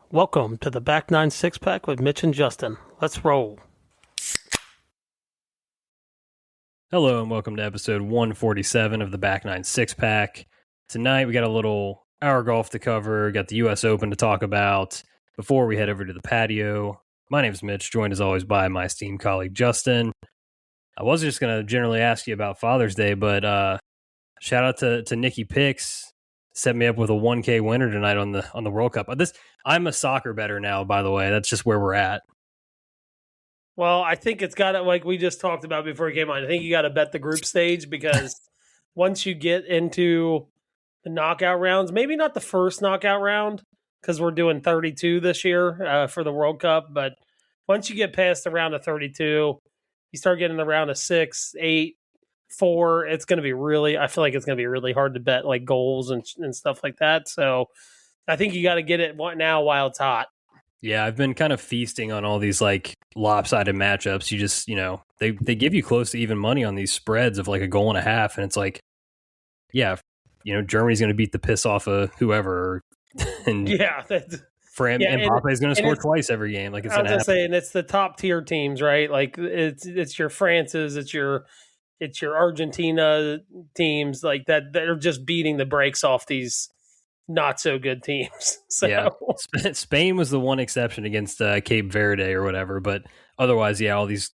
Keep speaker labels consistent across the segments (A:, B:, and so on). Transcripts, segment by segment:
A: Welcome to the Back Nine Six Pack with Mitch and Justin. Let's roll.
B: Hello and welcome to episode 147 of the Back Nine Six Pack. Tonight we got a little hour golf to cover, got the US Open to talk about before we head over to the patio. My name is Mitch, joined as always by my esteemed colleague Justin. I was just going to generally ask you about Father's Day, but shout out to Nikki Picks. Set me up with a 1K winner tonight on the World Cup. I'm a soccer bettor now, by the way. That's just where we're at.
A: Well, I think it's got to, like we just talked about before we came on, I think you got to bet the group stage because once you get into the knockout rounds, maybe not the first knockout round because we're doing 32 this year for the World Cup, but once you get past the round of 32, you start getting the round of 6, 8, 4, it's going to be I feel like it's going to be really hard to bet like goals and stuff like that. So I think you got to get it now while it's hot.
B: Yeah, I've been kind of feasting on all these like lopsided matchups. You just, they give you close to even money on these spreads of like a goal and a half. And it's like, yeah, Germany's going to beat the piss off of whoever. And
A: yeah.
B: Mbappe is going to score twice every game. Like
A: I was going to say, and it's the top tier teams, right? Like it's your France's, it's your Argentina teams like that are just beating the brakes off these not so good teams. So.
B: Yeah, Spain was the one exception against Cape Verde or whatever, but otherwise, yeah, all these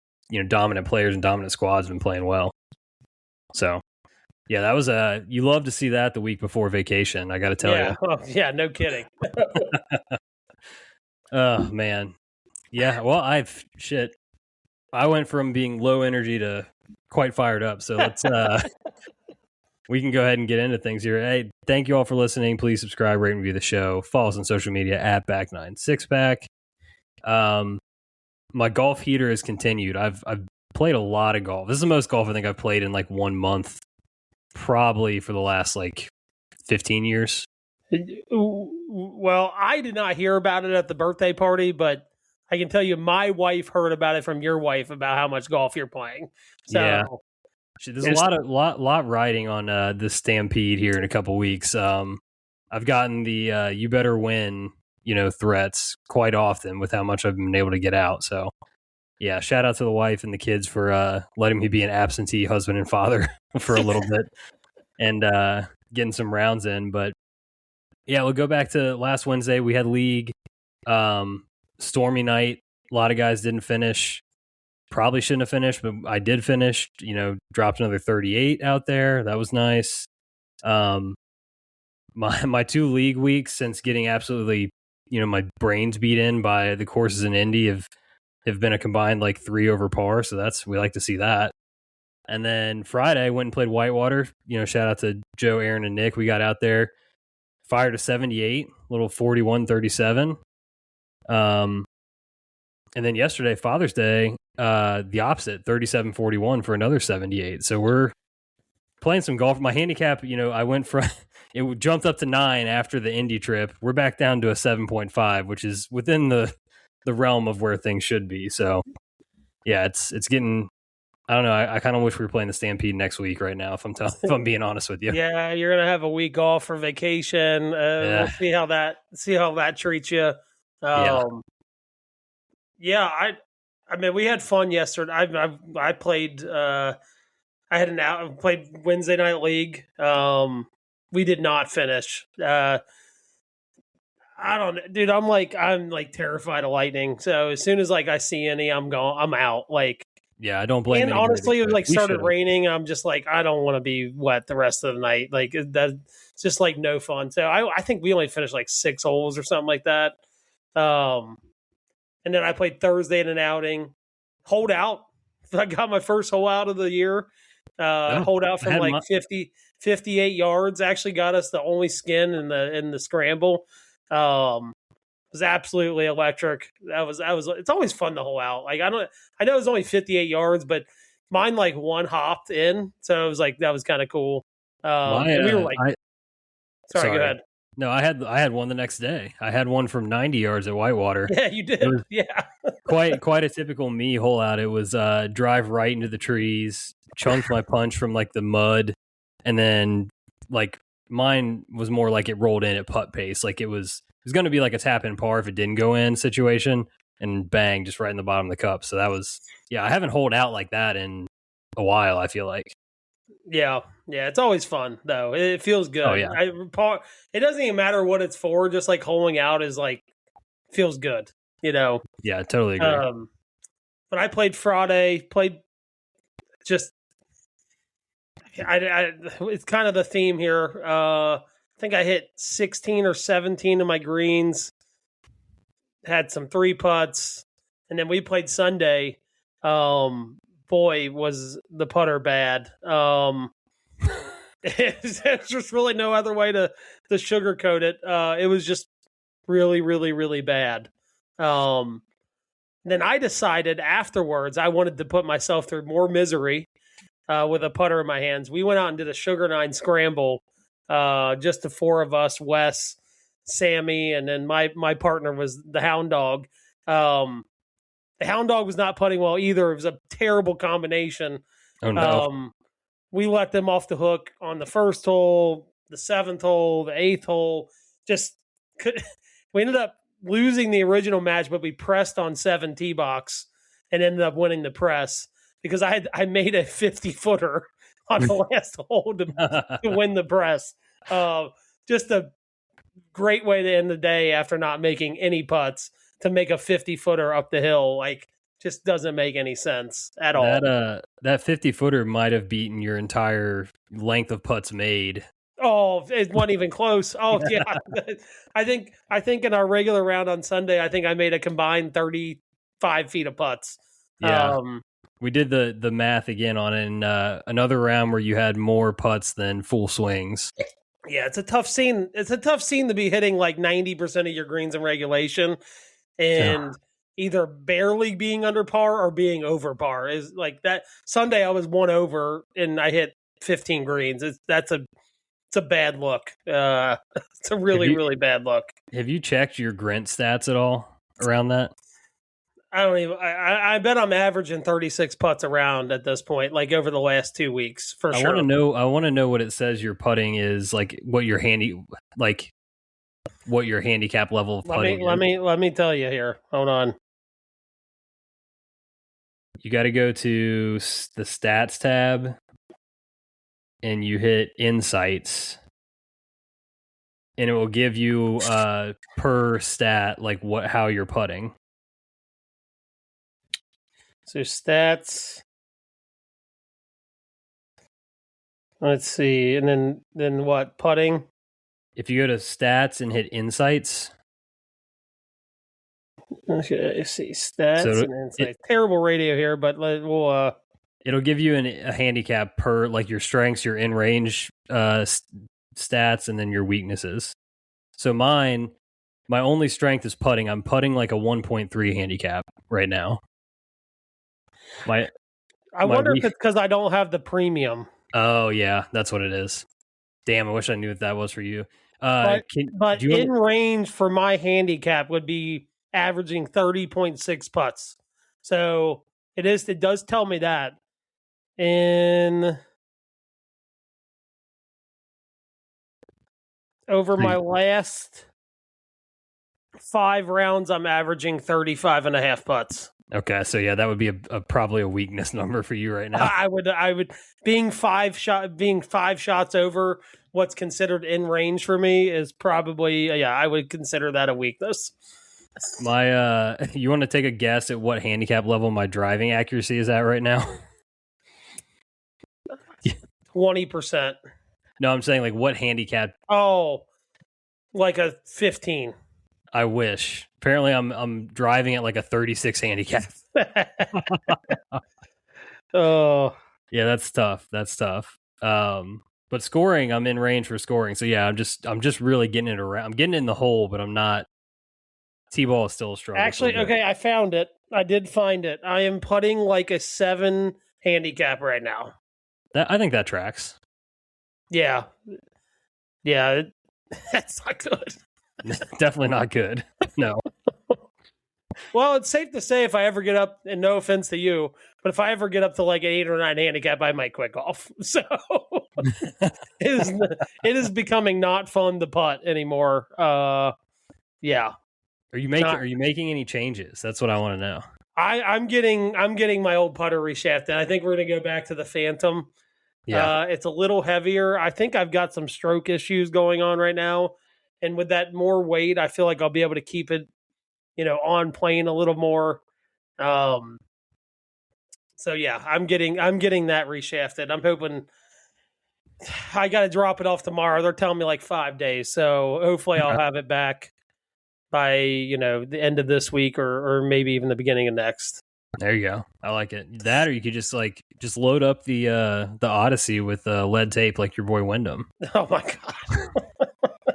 B: dominant players and dominant squads have been playing well. So, yeah, that was you love to see that the week before vacation. I got to tell you.
A: Oh, yeah, no kidding.
B: Oh man, yeah. Well, I went from being low energy to quite fired up. So let's we can go ahead and get into things here. Hey, thank you all for listening. Please subscribe, rate, and review the show. Follow us on social media at Back9Sixpack. My golf heater has continued. I've played a lot of golf. This is the most golf I think I've played in like 1 month, probably for the last like 15 years.
A: Well, I did not hear about it at the birthday party, but I can tell you my wife heard about it from your wife about how much golf you're playing. So,
B: yeah. There's a lot riding on this Stampede here in a couple weeks. I've gotten the you better win, threats quite often with how much I've been able to get out. So, yeah, shout out to the wife and the kids for letting me be an absentee husband and father for a little bit and getting some rounds in. But, yeah, we'll go back to last Wednesday. We had league, stormy night. A lot of guys didn't finish. Probably shouldn't have finished, but I did finish, dropped another 38 out there. That was nice. My 2 league weeks since getting absolutely, my brains beat in by the courses in Indy have been a combined like 3 over par. So we like to see that. And then Friday I went and played Whitewater, shout out to Joe, Aaron, and Nick. We got out there, fired a 78, little 41-37. And then yesterday, Father's Day, the opposite, 37-41 for another 78. So we're playing some golf. My handicap, I went from it jumped up to 9 after the Indy trip. We're back down to a 7.5, which is within the realm of where things should be. So yeah, it's getting. I don't know. I kind of wish we were playing the Stampede next week right now. If I'm being honest with you.
A: Yeah, you're gonna have a week off for vacation. We'll see how that treats you. Yeah, I mean, we had fun yesterday. I played. I played Wednesday night league. We did not finish. I don't know, dude. I'm like terrified of lightning. So as soon as I see any, I'm out.
B: Yeah, I don't blame.
A: And honestly, it started raining. I'm just like, I don't want to be wet the rest of the night. That's just no fun. So I think we only finished 6 holes or something like that. And then I played Thursday in an outing. Hold out. I got my first hole out of the year. Hold out from 58 yards. Actually got us the only skin in the scramble. It was absolutely electric. It's always fun to hole out. I know it was only 58 yards, but mine one hopped in. So it was that was kind of cool. And we were sorry, go ahead.
B: No, I had one the next day. I had one from 90 yards at Whitewater.
A: Yeah, you did. Yeah.
B: quite a typical me hole out. It was drive right into the trees, chunked my punch from the mud, and then mine was more it rolled in at putt pace. It was was going to be like a tap in par if it didn't go in situation, and bang, just right in the bottom of the cup. So that was, I haven't holed out like that in a while, I feel like.
A: Yeah, it's always fun though. It feels good.
B: Oh yeah,
A: it doesn't even matter what it's for. Just like holing out is like feels good,
B: Yeah, I totally agree.
A: But I played Friday. Just, it's kind of the theme here. I think I hit 16 or 17 of my greens. Had some 3 putts, and then we played Sunday. Boy, was the putter bad. There's just really no other way to sugarcoat it. It was just really, really, really bad. Then I decided afterwards I wanted to put myself through more misery with a putter in my hands. We went out and did a Sugar 9 scramble, just the 4 of us, Wes, Sammy, and then my partner was the Hound Dog. The Hound Dog was not putting well either. It was a terrible combination.
B: Oh no.
A: We let them off the hook on the first hole, the 7th hole, the 8th hole. We ended up losing the original match, but we pressed on 7 tee box and ended up winning the press because I made a 50-footer on the last hole to win the press. Just a great way to end the day after not making any putts to make a 50-footer up the hill. Like, just doesn't make any sense at all.
B: That 50-footer might have beaten your entire length of putts made.
A: Oh, it wasn't even close. Oh, yeah. I think in our regular round on Sunday, I think I made a combined 35 feet of putts.
B: Yeah. We did the math again on it in another round where you had more putts than full swings.
A: Yeah, it's a tough scene. It's a tough scene to be hitting like 90% of your greens in regulation and either barely being under par or being over par. Is like that Sunday I was 1 over and I hit 15 greens. It's a bad look. It's a really bad look.
B: Have you checked your Grint stats at all around that?
A: I bet I'm averaging 36 putts around at this point, like over the last 2 weeks for sure.
B: I want to know what it says your putting is, like what your handicap level of putting is.
A: Let me tell you here. Hold on.
B: You got to go to the stats tab and you hit insights, and it will give you per stat like how you're putting.
A: So stats. Let's see, and then what? Putting.
B: If you go to stats and hit insights.
A: Okay, see stats and insights. Terrible radio here, but we'll.
B: It'll give you a handicap per like your strengths, your in range stats, and then your weaknesses. So my only strength is putting. I'm putting like a 1.3 handicap right now. I
A: wonder if it's because I don't have the premium.
B: Oh yeah, that's what it is. Damn, I wish I knew what that was for you.
A: But in range for my handicap would be averaging 30.6 putts. So it does tell me that. In over my last 5 rounds, I'm averaging 35.5 putts.
B: Okay, so yeah, that would be probably a weakness number for you right now.
A: I would being 5 shots over what's considered in range for me is probably I would consider that a weakness.
B: You want to take a guess at what handicap level my driving accuracy is at right now?
A: 20%.
B: No, I'm saying like what handicap?
A: Oh, like a 15.
B: I wish. Apparently, I'm driving at like a 36 handicap.
A: Oh,
B: yeah, that's tough. But scoring, I'm in range for scoring. So yeah, I'm just really getting it around. I'm getting it in the hole, but I'm not. T-ball is still a struggle.
A: Actually, okay, I found it. I did find it. I am putting like a 7 handicap right now.
B: I think that tracks.
A: Yeah, that's not good.
B: Definitely not good. No.
A: Well, it's safe to say if I ever get up, and no offense to you, but if I ever get up to like an 8 or 9 handicap, I might quit golf. So it is becoming not fun to putt anymore. Yeah.
B: Are you making any changes? That's what I want to know.
A: I'm getting my old putter reshafted. I think we're going to go back to the Phantom.
B: Yeah.
A: It's a little heavier. I think I've got some stroke issues going on right now, and with that more weight, I feel like I'll be able to keep it, on plane a little more. So yeah, I'm getting that reshafted. I'm hoping I got to drop it off tomorrow. They're telling me like 5 days, so hopefully I'll have it back by the end of this week or maybe even the beginning of next.
B: There you go. I like it. That, or you could just load up the Odyssey with lead tape like your boy Wyndham.
A: Oh my god,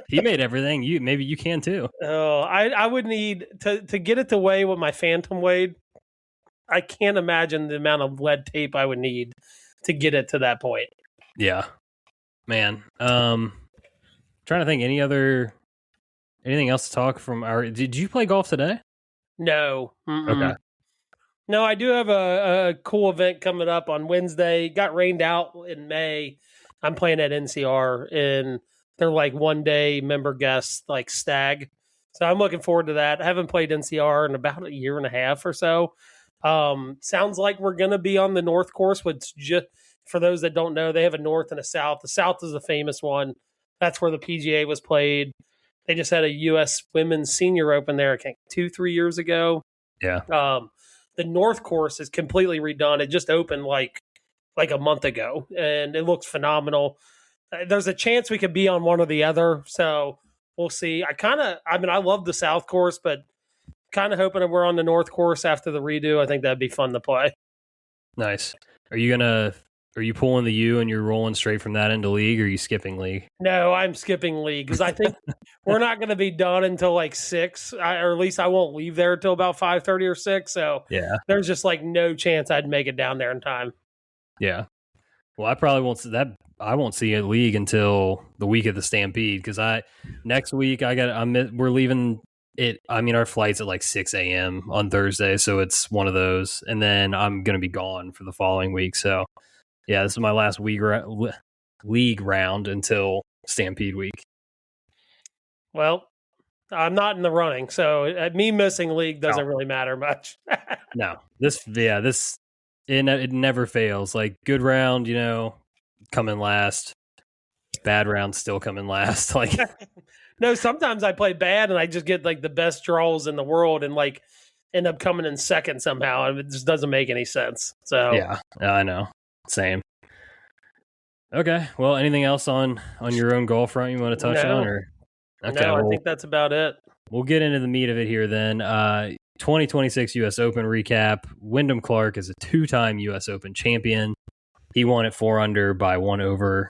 B: he made everything. Maybe you can too.
A: Oh, I would need to get it to weigh what my Phantom weighed. I can't imagine the amount of lead tape I would need to get it to that point.
B: Yeah, man. Trying to think anything else to talk from our. Did you play golf today?
A: No.
B: Okay.
A: No, I do have a cool event coming up on Wednesday. Got rained out in May. I'm playing at NCR, and they're like 1 day member guests, like stag. So I'm looking forward to that. I haven't played NCR in about a year and a half or so. Sounds like we're going to be on the North course, which just for those that don't know, they have a North and a South. The South is the famous one. That's where the PGA was played. They just had a U.S. Women's Senior Open there, I think 2-3 years ago.
B: Yeah.
A: The North course is completely redone. It just opened like a month ago, and it looks phenomenal. There's a chance we could be on one or the other, so we'll see. I love the South course, but kind of hoping that we're on the North course after the redo. I think that'd be fun to play.
B: Nice. Are you pulling the U and you're rolling straight from that into league, or are you skipping league?
A: No, I'm skipping league because I think we're not going to be done until like 6, or at least I won't leave there until about 5:30 or 6. So
B: yeah,
A: there's just like no chance I'd make it down there in time.
B: Yeah. Well, I probably won't see that. I won't see a league until the week of the Stampede because next week we're leaving it. I mean, our flight's at like 6 a.m. on Thursday, so it's one of those, and then I'm going to be gone for the following week. So. Yeah, this is my last league round until Stampede week. Well,
A: I'm not in the running, so me missing league doesn't really matter much.
B: No, it never fails. Like good round, coming last. Bad round, still coming last. Like
A: no, sometimes I play bad and I just get like the best draws in the world and like end up coming in second somehow, and it just doesn't make any sense. So
B: yeah, I know. Same. Okay. Well, anything else on your own golf front you want to touch on? Or okay,
A: no, I think that's about it.
B: We'll get into the meat of it here then. 2026 U.S. Open recap. Wyndham Clark is a 2-time U.S. Open champion. He won at 4 under by 1 over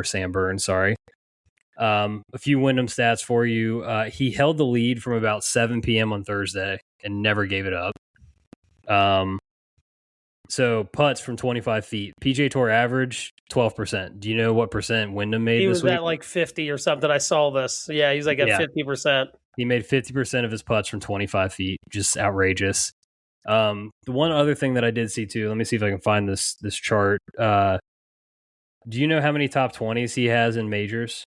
B: Sam Burns. Sorry. A few Wyndham stats for you. He held the lead from about 7 p.m. on Thursday and never gave it up. So putts from 25 feet. PGA Tour average 12%. Do you know what percent Wyndham made?
A: He
B: this
A: was
B: week?
A: at like 50 or something. I saw this. Yeah, he's like at 50%.
B: He made 50% of his putts from 25 feet. Just outrageous. The one other thing that I did see too. Let me see if I can find this chart. Do you know how many top 20s he has in majors?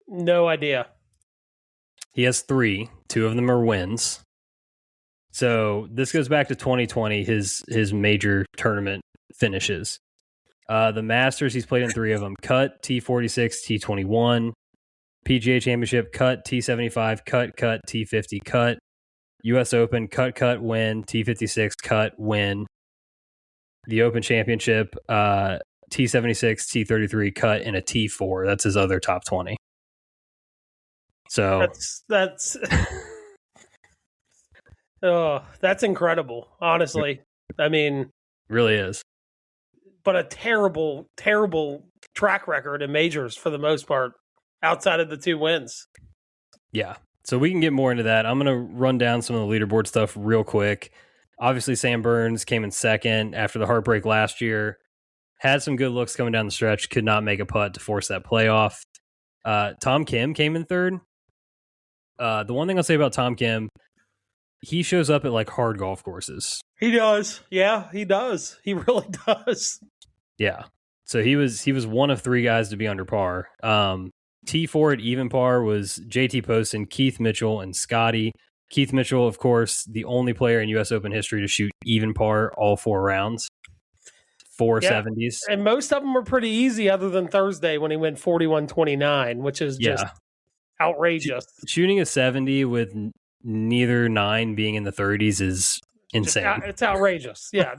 A: No idea.
B: He has 3. 2 of them are wins. So this goes back to 2020, his major tournament finishes. The Masters, he's played in 3 of them. Cut, T46, T21. PGA Championship, cut, T75, cut, T50, cut. U.S. Open, cut, win. T56, cut, win. The Open Championship, T76, T33, cut, and a T4. That's his other top 20. So
A: that's oh, that's incredible, honestly. I mean,
B: really is.
A: But a terrible, terrible track record in majors for the most part, outside of the 2 wins.
B: Yeah. So we can get more into that. I'm going to run down some of the leaderboard stuff real quick. Obviously, Sam Burns came in second after the heartbreak last year. Had some good looks coming down the stretch. Could not make a putt to force that playoff. Tom Kim came in third. The one thing I'll say about Tom Kim, he shows up at like hard golf courses.
A: He does. Yeah, he does. He really does.
B: Yeah. So he was one of 3 guys to be under par. T4 at even par was JT Poston, Keith Mitchell, and Scotty. Keith Mitchell, of course, the only player in U.S. Open history to shoot even par all 4 rounds. 470s.
A: And most of them were pretty easy other than Thursday when he went 41-29, which is just outrageous.
B: Shooting a 70 with neither 9 being in the 30s is insane.
A: It's outrageous. Yeah,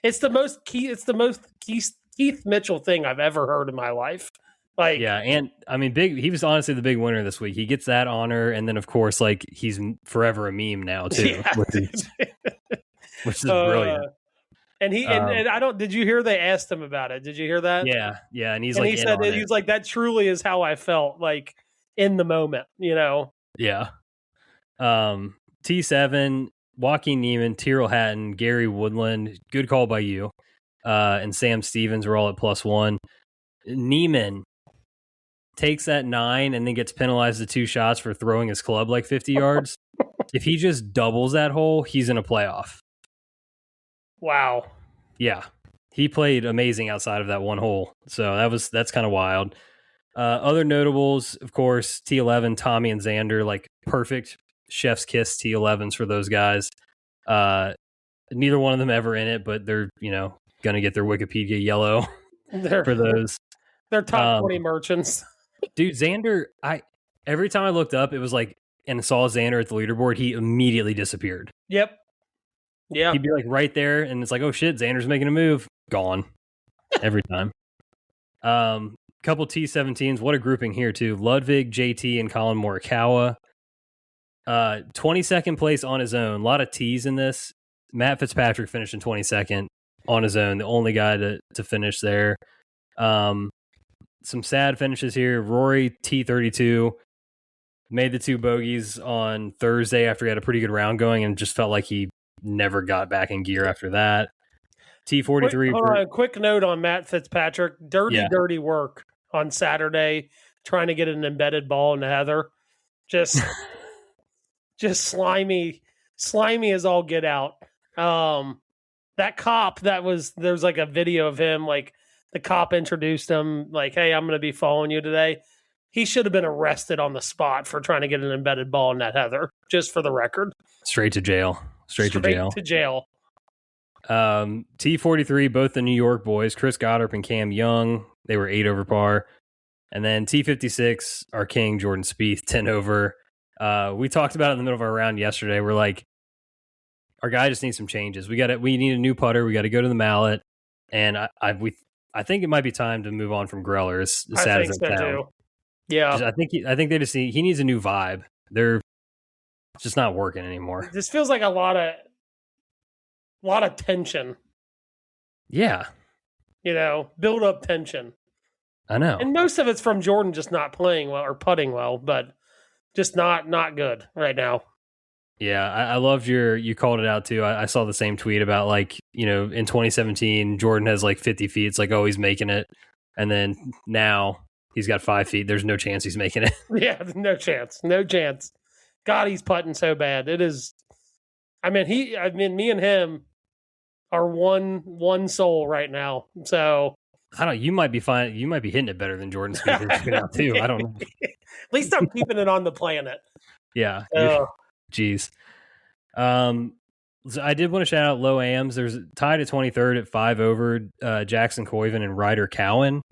A: it's the most Keith Mitchell thing I've ever heard in my life. Like,
B: yeah, and I mean, he was honestly the big winner this week. He gets that honor, and then of course, like, he's forever a meme now too,
A: yeah.
B: which is brilliant.
A: And and I don't. Did you hear they asked him about it? Did you hear that?
B: Yeah, and he
A: said he's like, that truly is how I felt, like, in the moment, you know.
B: Yeah. T7, Joaquin Neiman, Tyrrell Hatton, Gary Woodland, good call by you, and Sam Stevens were all at +1. Neiman takes that 9 and then gets penalized the 2 shots for throwing his club like 50 yards. If he just doubles that hole, he's in a playoff.
A: Wow.
B: Yeah. He played amazing outside of that one hole. So that's kind of wild. Other notables, of course, T11, Tommy and Xander, like perfect chef's kiss T11s for those guys. Neither one of them ever in it, but they're, going to get their Wikipedia yellow for those.
A: They're top 20 merchants.
B: Dude, Xander, every time I looked up, it was like, and saw Xander at the leaderboard, he immediately disappeared.
A: Yep. Yeah.
B: He'd be like right there, and it's like, oh shit, Xander's making a move. Gone. Every time. Couple T17s. What a grouping here, too. Ludwig, JT, and Colin Morikawa. 22nd place on his own. A lot of T's in this. Matt Fitzpatrick finished in 22nd on his own. The only guy to finish there. Some sad finishes here. Rory, T32, made the 2 bogeys on Thursday after he had a pretty good round going and just felt like he never got back in gear after that. T43.
A: Quick note on Matt Fitzpatrick. Dirty work on Saturday trying to get an embedded ball in the heather. Just slimy as all get out. That cop there's like a video of him, like the cop introduced him like, hey, I'm going to be following you today. He should have been arrested on the spot for trying to get an embedded ball in that heather, just for the record.
B: Straight to jail. Straight to jail. T43, both the New York boys, Chris Goddard and Cam Young, they were 8 over par. And then T56, our king, Jordan Spieth, 10 over. We talked about it in the middle of our round yesterday. We're like, our guy just needs some changes. We need a new putter. We got to go to the mallet. And I think it might be time to move on from Greller. As sad as it sounds. Too.
A: Yeah,
B: I think they just he needs a new vibe. They're just not working anymore.
A: This feels like a lot of tension.
B: Yeah,
A: build up tension.
B: I know,
A: and most of it's from Jordan just not playing well or putting well, but just not good right now.
B: Yeah, I loved you called it out too. I saw the same tweet about like, in 2017, Jordan has like 50 feet. It's like, oh, he's making it. And then now he's got 5 feet. There's no chance he's making it.
A: Yeah, no chance. No chance. God, he's putting so bad. It is. Me and him are one soul right now. So
B: I don't know. You might be fine. You might be hitting it better than Jordan Spieth out too. I don't know.
A: At least I'm keeping it on the planet.
B: Yeah. Jeez. So I did want to shout out low AMs. There's tied at 23rd at 5 over Jackson Coyven and Ryder Cowan.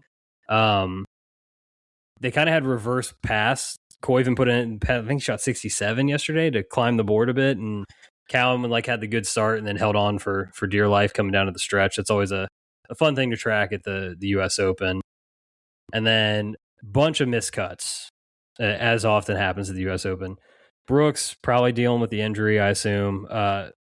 B: They kind of had reverse pass. Coyven put in, I think he shot 67 yesterday to climb the board a bit, and Cowan had the good start and then held on for dear life coming down to the stretch. That's always a fun thing to track at the U.S. Open. And then bunch of miscuts, as often happens at the U.S. Open. Brooks probably dealing with the injury, I assume.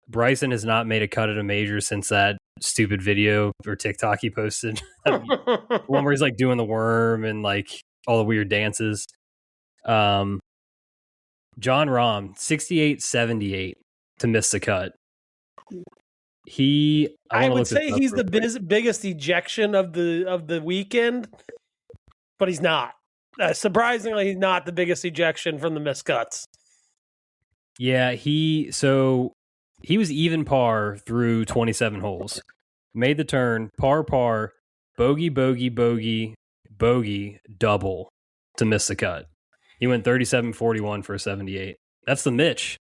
B: Bryson has not made a cut at a major since that stupid video or TikTok he posted. One where he's like doing the worm and like all the weird dances. John Rahm, 68-78 to miss the cut. I
A: would say he's the biggest ejection of the weekend, but he's not. Surprisingly, he's not the biggest ejection from the miscuts.
B: Yeah, he was even par through 27 holes. Made the turn, par, bogey, bogey, bogey, bogey, double. to miss the cut. He went 37-41 for a 78. That's the Mitch.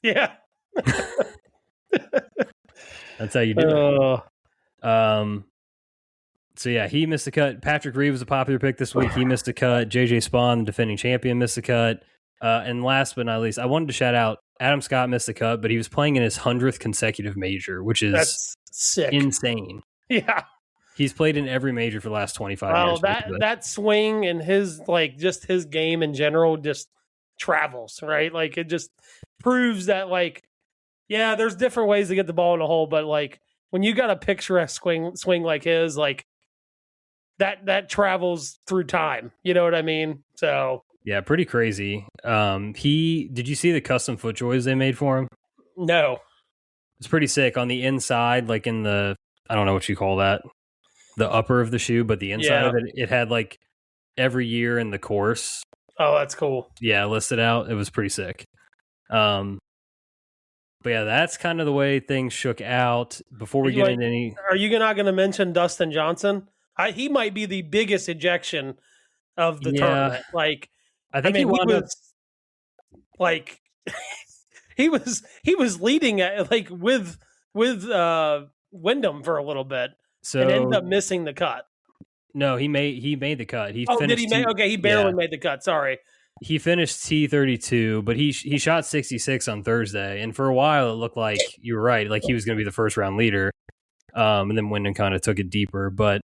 A: Yeah.
B: That's how you do it. So yeah, he missed the cut. Patrick Reed was a popular pick this week. He missed a cut. JJ Spawn, the defending champion, missed a cut. And last but not least, I wanted to shout out Adam Scott missed the cut, but he was playing in his 100th consecutive major, which is
A: That's sick.
B: Insane.
A: Yeah.
B: He's played in every major for the last 25 years.
A: That swing and his just his game in general just travels, right? Like it just proves that yeah, there's different ways to get the ball in the hole, but when you got a picturesque swing like his, that travels through time. You know what I mean? So
B: yeah, pretty crazy. Did you see the custom foot joys they made for him?
A: No.
B: It's pretty sick. On the inside, in the, I don't know what you call that, the upper of the shoe, but the inside of it had every year in the course.
A: Oh, that's cool.
B: Yeah, listed out. It was pretty sick. But yeah, that's kind of the way things shook out. Before we get into any,
A: are you not going to mention Dustin Johnson? He might be the biggest ejection of the tournament.
B: I think he
A: was he was leading at with Wyndham for a little bit, and ended up missing the cut.
B: No, he made the cut. He
A: barely made the cut. Sorry.
B: He finished T32, but he shot 66 on Thursday, and for a while it looked like you were right, he was going to be the first round leader. And then Wyndham kind of took it deeper, but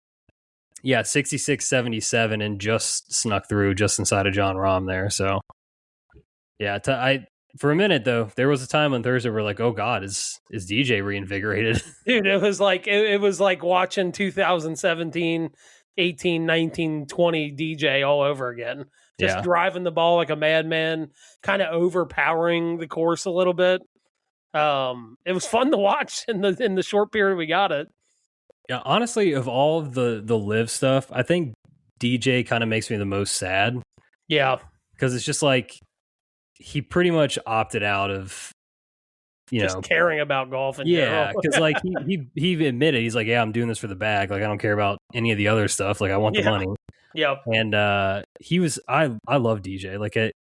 B: yeah, 66-77 and just snuck through just inside of John Rahm there. So yeah, for a minute though, there was a time on Thursday where oh God, is DJ reinvigorated?
A: Dude, it was it was like watching 2017, 18, 19, 20 DJ all over again. Just driving the ball like a madman, kind of overpowering the course a little bit. It was fun to watch in the short period we got it.
B: Yeah, honestly, of all of the live stuff, I think DJ kind of makes me the most sad.
A: Yeah,
B: because it's just he pretty much opted out of
A: just caring about golf.
B: Yeah, because he admitted he's yeah, I'm doing this for the bag. I don't care about any of the other stuff. I want the money.
A: Yep.
B: And I love DJ.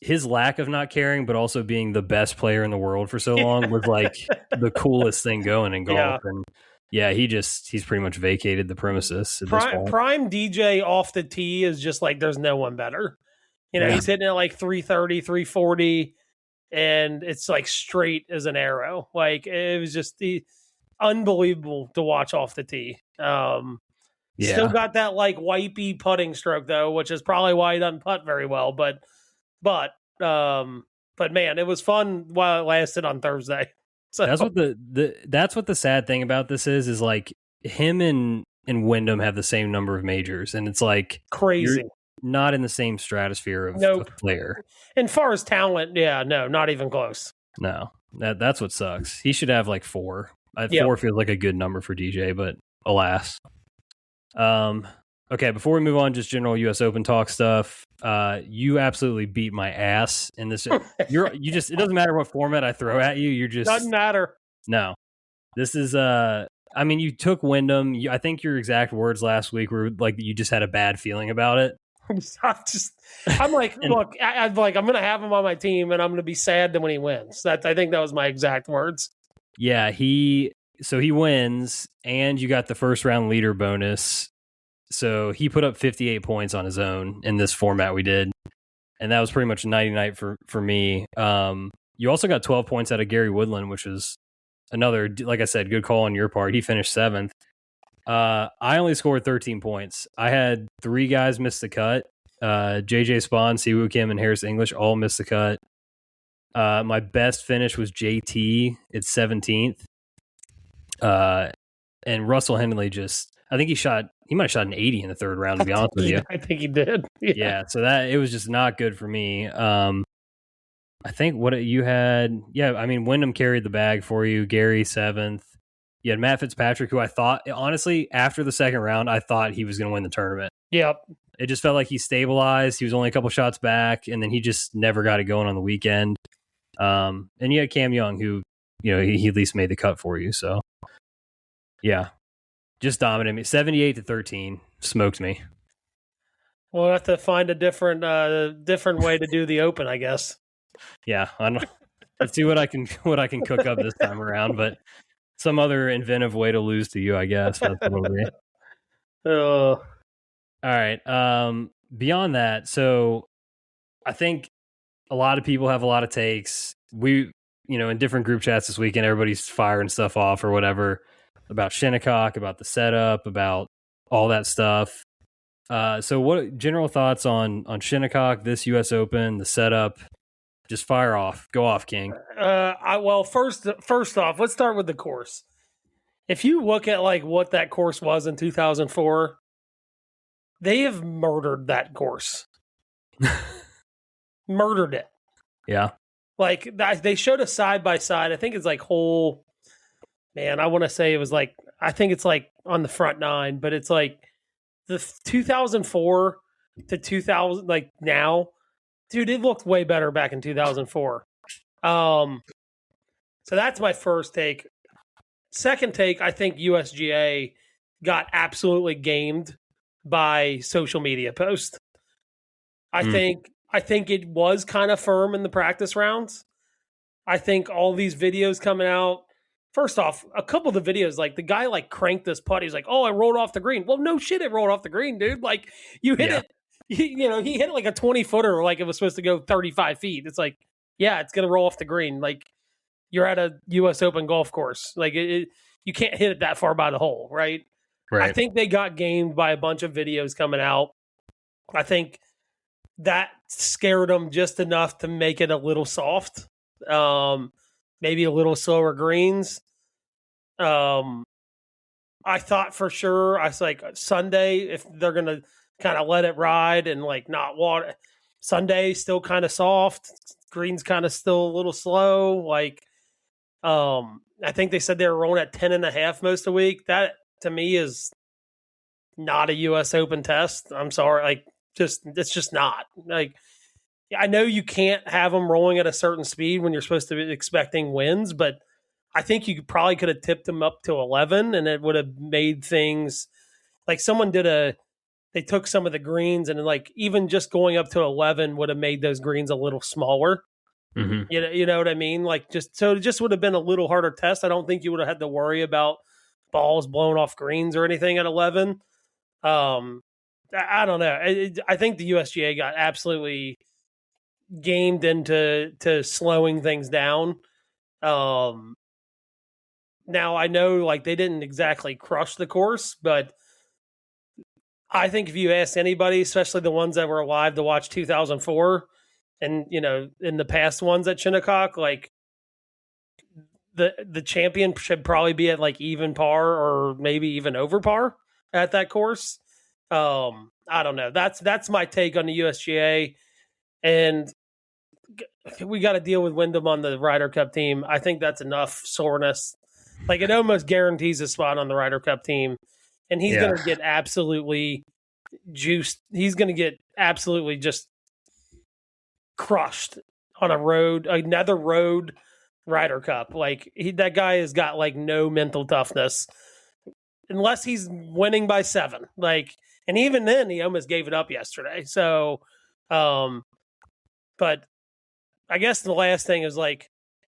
B: His lack of not caring, but also being the best player in the world for so long was the coolest thing going in golf.
A: Yeah.
B: And yeah, he's pretty much vacated the premises.
A: Prime DJ off the tee is just there's no one better. He's hitting it 330, 340, and it's straight as an arrow. It was just unbelievable to watch off the tee. Still got that wipey putting stroke though, which is probably why he doesn't putt very well. But man, it was fun while it lasted on Thursday. So
B: that's what that's what the sad thing about this is him and Wyndham have the same number of majors, and it's
A: crazy.
B: You're not in the same stratosphere of player.
A: And far as talent, no, not even close.
B: No, that's what sucks. He should have 4. 4 feels like a good number for DJ, but alas. Okay, before we move on, just general U.S. Open talk stuff. You absolutely beat my ass in this. It doesn't matter what format I throw at you.
A: Doesn't matter.
B: No, this is you took Wyndham. I think your exact words last week were you just had a bad feeling about it.
A: I'm look, I'm going to have him on my team, and I'm going to be sad when he wins. I think that was my exact words.
B: Yeah, he wins, and you got the first round leader bonus. So he put up 58 points on his own in this format we did, and that was pretty much a nighty night for me. You also got 12 points out of Gary Woodland, which is another, like I said, good call on your part. He finished 7th. I only scored 13 points. I had 3 guys miss the cut. JJ Spawn, Siwoo Kim, and Harris English all missed the cut. My best finish was JT. It's 17th. And Russell Henley I think he might have shot an 80 in the third round, to be honest with you.
A: I think he did.
B: Yeah. So it was just not good for me. I think what you had, Wyndham carried the bag for you. Gary 7th. You had Matt Fitzpatrick, who I thought, honestly, after the second round, I thought he was going to win the tournament.
A: Yep.
B: It just felt like he stabilized. He was only a couple shots back, and then he just never got it going on the weekend. And you had Cam Young, who, he at least made the cut for you. So, yeah, just dominated me. 78-13, smoked me.
A: We'll have to find a different way to do the Open, I guess.
B: Yeah, let's see what I can cook up this time around. But some other inventive way to lose to you, I guess. That's what it'll be.
A: Oh.
B: All right. Beyond that, so I think a lot of people have a lot of takes. We, in different group chats this weekend, everybody's firing stuff off or whatever about Shinnecock, about the setup, about all that stuff. So what general thoughts on Shinnecock, this US Open, the setup? Just fire off. Go off, King.
A: First off, let's start with the course. If you look at like what that course was in 2004, they have murdered that course. Murdered it.
B: Yeah.
A: Like they showed a side by side. I think it's like whole. Man, I want to say it was like, I think it's like on the front nine, but it's like the 2004 to 2000, like now, dude, it looked way better back in 2004. So that's my first take. Second take, I think USGA got absolutely gamed by social media posts. I think it was kind of firm in the practice rounds. I think all these videos coming out. First off, a couple of the videos, like the guy like cranked this putt. He's like, "Oh, I rolled off the green." Well, no shit, it rolled off the green, dude. Like you hit it, he hit it like a 20-footer, like it was supposed to go 35 feet. It's like, yeah, it's gonna roll off the green. Like you're at a U.S. Open golf course. Like you can't hit it that far by the hole, right? I think they got gamed by a bunch of videos coming out. I think that scared them just enough to make it a little soft. Maybe a little slower greens. I thought for sure, I was like, Sunday, if they're going to kind of let it ride and like not water. Sunday, still kind of soft. Green's kind of still a little slow. Like, I think they said they were rolling at 10.5 most of the week. That to me is not a U.S. Open test. I'm sorry. Like, it's just not. Like, I know you can't have them rolling at a certain speed when you're supposed to be expecting wins, but I think you probably could have tipped them up to 11 and it would have made things like someone they took some of the greens and like even just going up to 11 would have made those greens a little smaller.
B: Mm-hmm.
A: You know what I mean? Like so it just would have been a little harder test. I don't think you would have had to worry about balls blown off greens or anything at 11. I don't know. I think the USGA got absolutely gamed into slowing things down. Now I know like they didn't exactly crush the course, but I think if you ask anybody, especially the ones that were alive to watch 2004 and, in the past ones at Shinnecock, like the champion should probably be at like even par or maybe even over par at that course. I don't know. That's my take on the USGA. And we got to deal with Wyndham on the Ryder Cup team. I think that's enough soreness. Like it almost guarantees a spot on the Ryder Cup team. And he's going to get absolutely juiced. He's going to get absolutely just crushed on another road Ryder Cup. Like that guy has got like no mental toughness unless he's winning by 7. Like, and even then he almost gave it up yesterday. So, but I guess the last thing is like,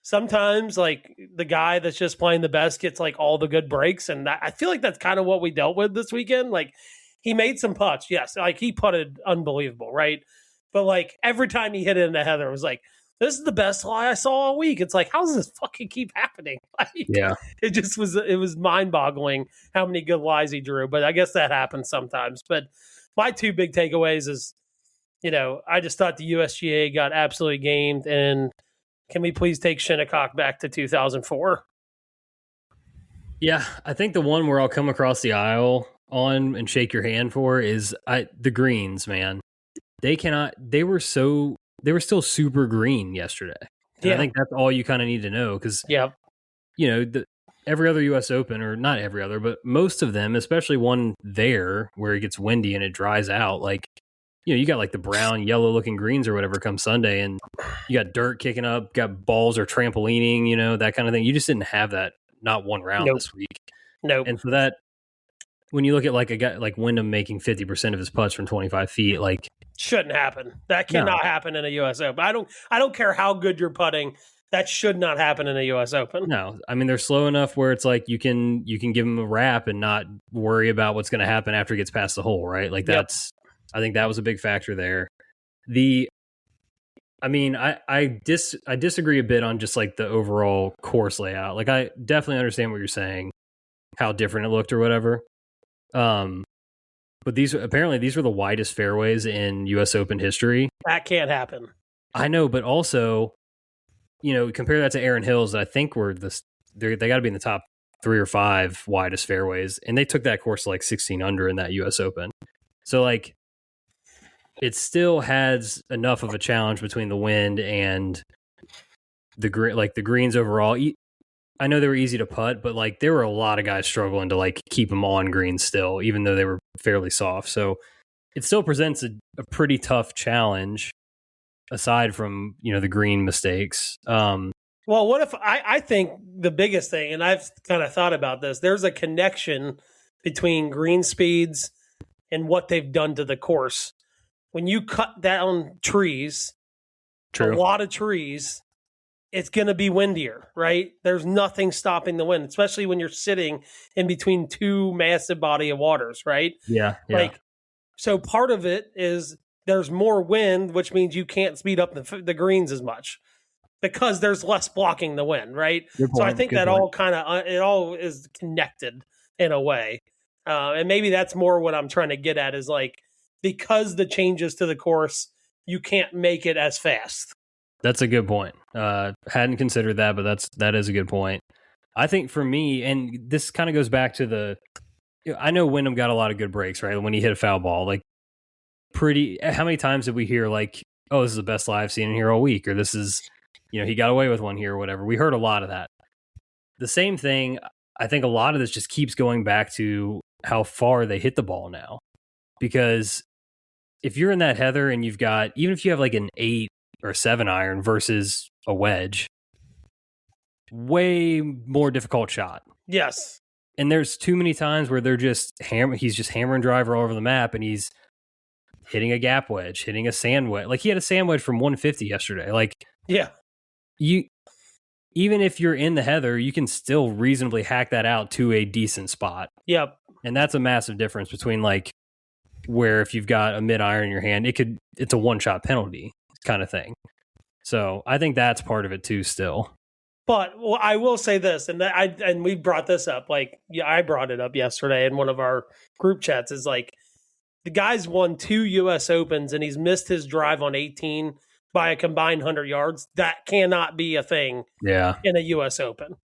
A: sometimes like the guy that's just playing the best gets like all the good breaks. And I feel like that's kind of what we dealt with this weekend. Like he made some putts. Yes. Like he putted unbelievable. Right. But like every time he hit it in the heather, it was like, this is the best lie I saw all week. It's like, how does this fucking keep happening? Like, it was mind boggling how many good lies he drew. But I guess that happens sometimes. But my two big takeaways is, I just thought the USGA got absolutely gamed. And can we please take Shinnecock back to 2004?
B: Yeah, I think the one where I'll come across the aisle on and shake your hand for is the greens, man. They were still super green yesterday. I think that's all you kind of need to know because, every other U.S. Open, or not every other, but most of them, especially one there where it gets windy and it dries out, like, you got like the brown, yellow looking greens or whatever come Sunday, and you got dirt kicking up, got balls or trampolining, that kind of thing. You just didn't have that, not one round this week.
A: Nope.
B: And so that when you look at like a guy like Wyndham making 50% of his putts from 25 feet, like
A: shouldn't happen. That cannot happen in a U.S. Open. I don't care how good you're putting. That should not happen in a U.S. Open.
B: No, I mean they're slow enough where it's like you can give him a wrap and not worry about what's going to happen after he gets past the hole, right? Like I think that was a big factor there. I disagree a bit on just like the overall course layout. Like I definitely understand what you're saying, how different it looked or whatever. But these were the widest fairways in U.S. Open history.
A: That can't happen.
B: I know, but also, compare that to Aaron Hill's that I think were they got to be in the top 3 or 5 widest fairways, and they took that course to like 16 under in that U.S. Open. So like, it still has enough of a challenge between the wind and the greens overall. I know they were easy to putt, but like there were a lot of guys struggling to like keep them on green still, even though they were fairly soft. So it still presents a pretty tough challenge aside from, the green mistakes.
A: Well, what if I think the biggest thing, and I've kind of thought about this, there's a connection between green speeds and what they've done to the course. When you cut down trees, a lot of trees, it's going to be windier, right? There's nothing stopping the wind, especially when you're sitting in between 2 massive body of waters, right?
B: Yeah.
A: Like, so part of it is there's more wind, which means you can't speed up the greens as much because there's less blocking the wind, right? So I think that all kind of, it all is connected in a way. And maybe that's more what I'm trying to get at is like, because the changes to the course, you can't make it as fast.
B: That's a good point. Hadn't considered that, but that is a good point. I think for me, and this kind of goes back to I know Wyndham got a lot of good breaks, right? When he hit a foul ball, like how many times did we hear like, oh, this is the best lie I've seen in here all week, or this is, he got away with one here or whatever. We heard a lot of that. The same thing, I think a lot of this just keeps going back to how far they hit the ball now. Because if you're in that heather and you've got, even if you have like an 8 or 7 iron versus a wedge, way more difficult shot.
A: Yes.
B: And there's too many times where he's just hammering driver all over the map and he's hitting a gap wedge, hitting a sand wedge. Like he had a sand wedge from 150 yesterday. Like,
A: yeah,
B: even if you're in the heather, you can still reasonably hack that out to a decent spot.
A: Yep.
B: And that's a massive difference between like where if you've got a mid iron in your hand, it's a 1-shot penalty kind of thing. So I think that's part of it too still.
A: But I will say this, and we brought this up, like I brought it up yesterday in one of our group chats, is like the guy's won 2 U.S. Opens and he's missed his drive on 18 by a combined 100 yards. That cannot be a thing in a U.S. Open.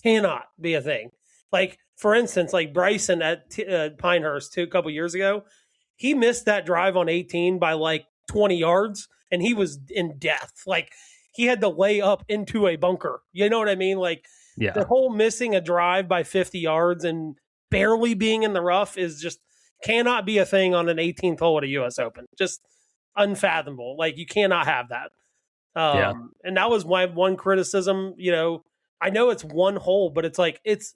A: Cannot be a thing. Like, for instance, like Bryson at Pinehurst a couple years ago, he missed that drive on 18 by like 20 yards, and he was in death. Like, he had to lay up into a bunker. You know what I mean? Like, the whole missing a drive by 50 yards and barely being in the rough is just cannot be a thing on an 18th hole at a U.S. Open. Just unfathomable. Like, you cannot have that. And that was my one criticism. I know it's one hole, but it's like it's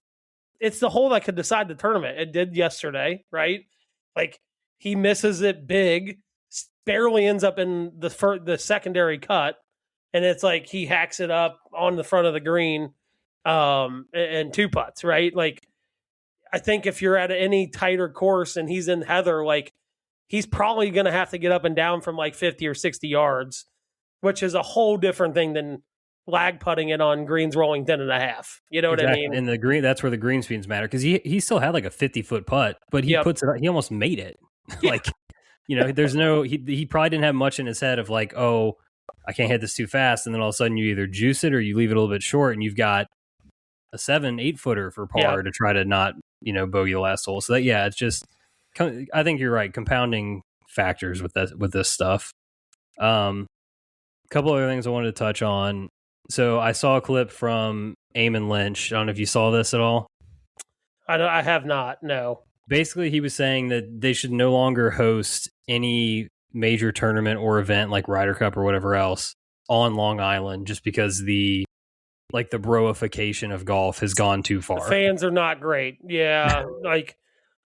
A: the hole that could decide the tournament. It did yesterday, right? Like, he misses it big, barely ends up in the secondary cut, and it's like he hacks it up on the front of the green and 2 putts, right? Like, I think if you're at any tighter course and he's in heather, like, he's probably going to have to get up and down from like 50 or 60 yards, which is a whole different thing than lag putting it on greens rolling 10.5. You know what I mean?
B: And the green, that's where the green speeds matter, because he still had like a 50-foot putt, but he puts it, he almost made it. Like, there's he probably didn't have much in his head of like, oh, I can't hit this too fast. And then all of a sudden you either juice it or you leave it a little bit short and you've got a 7-8 footer for par to try to not, bogey the last hole. So that, it's just, I think you're right. Compounding factors with this stuff. Couple other things I wanted to touch on. So I saw a clip from Eamon Lynch. I don't know if you saw this at all.
A: I have not. No.
B: Basically, he was saying that they should no longer host any major tournament or event like Ryder Cup or whatever else on Long Island, just because the broification of golf has gone too far.
A: The fans are not great. Yeah. Like,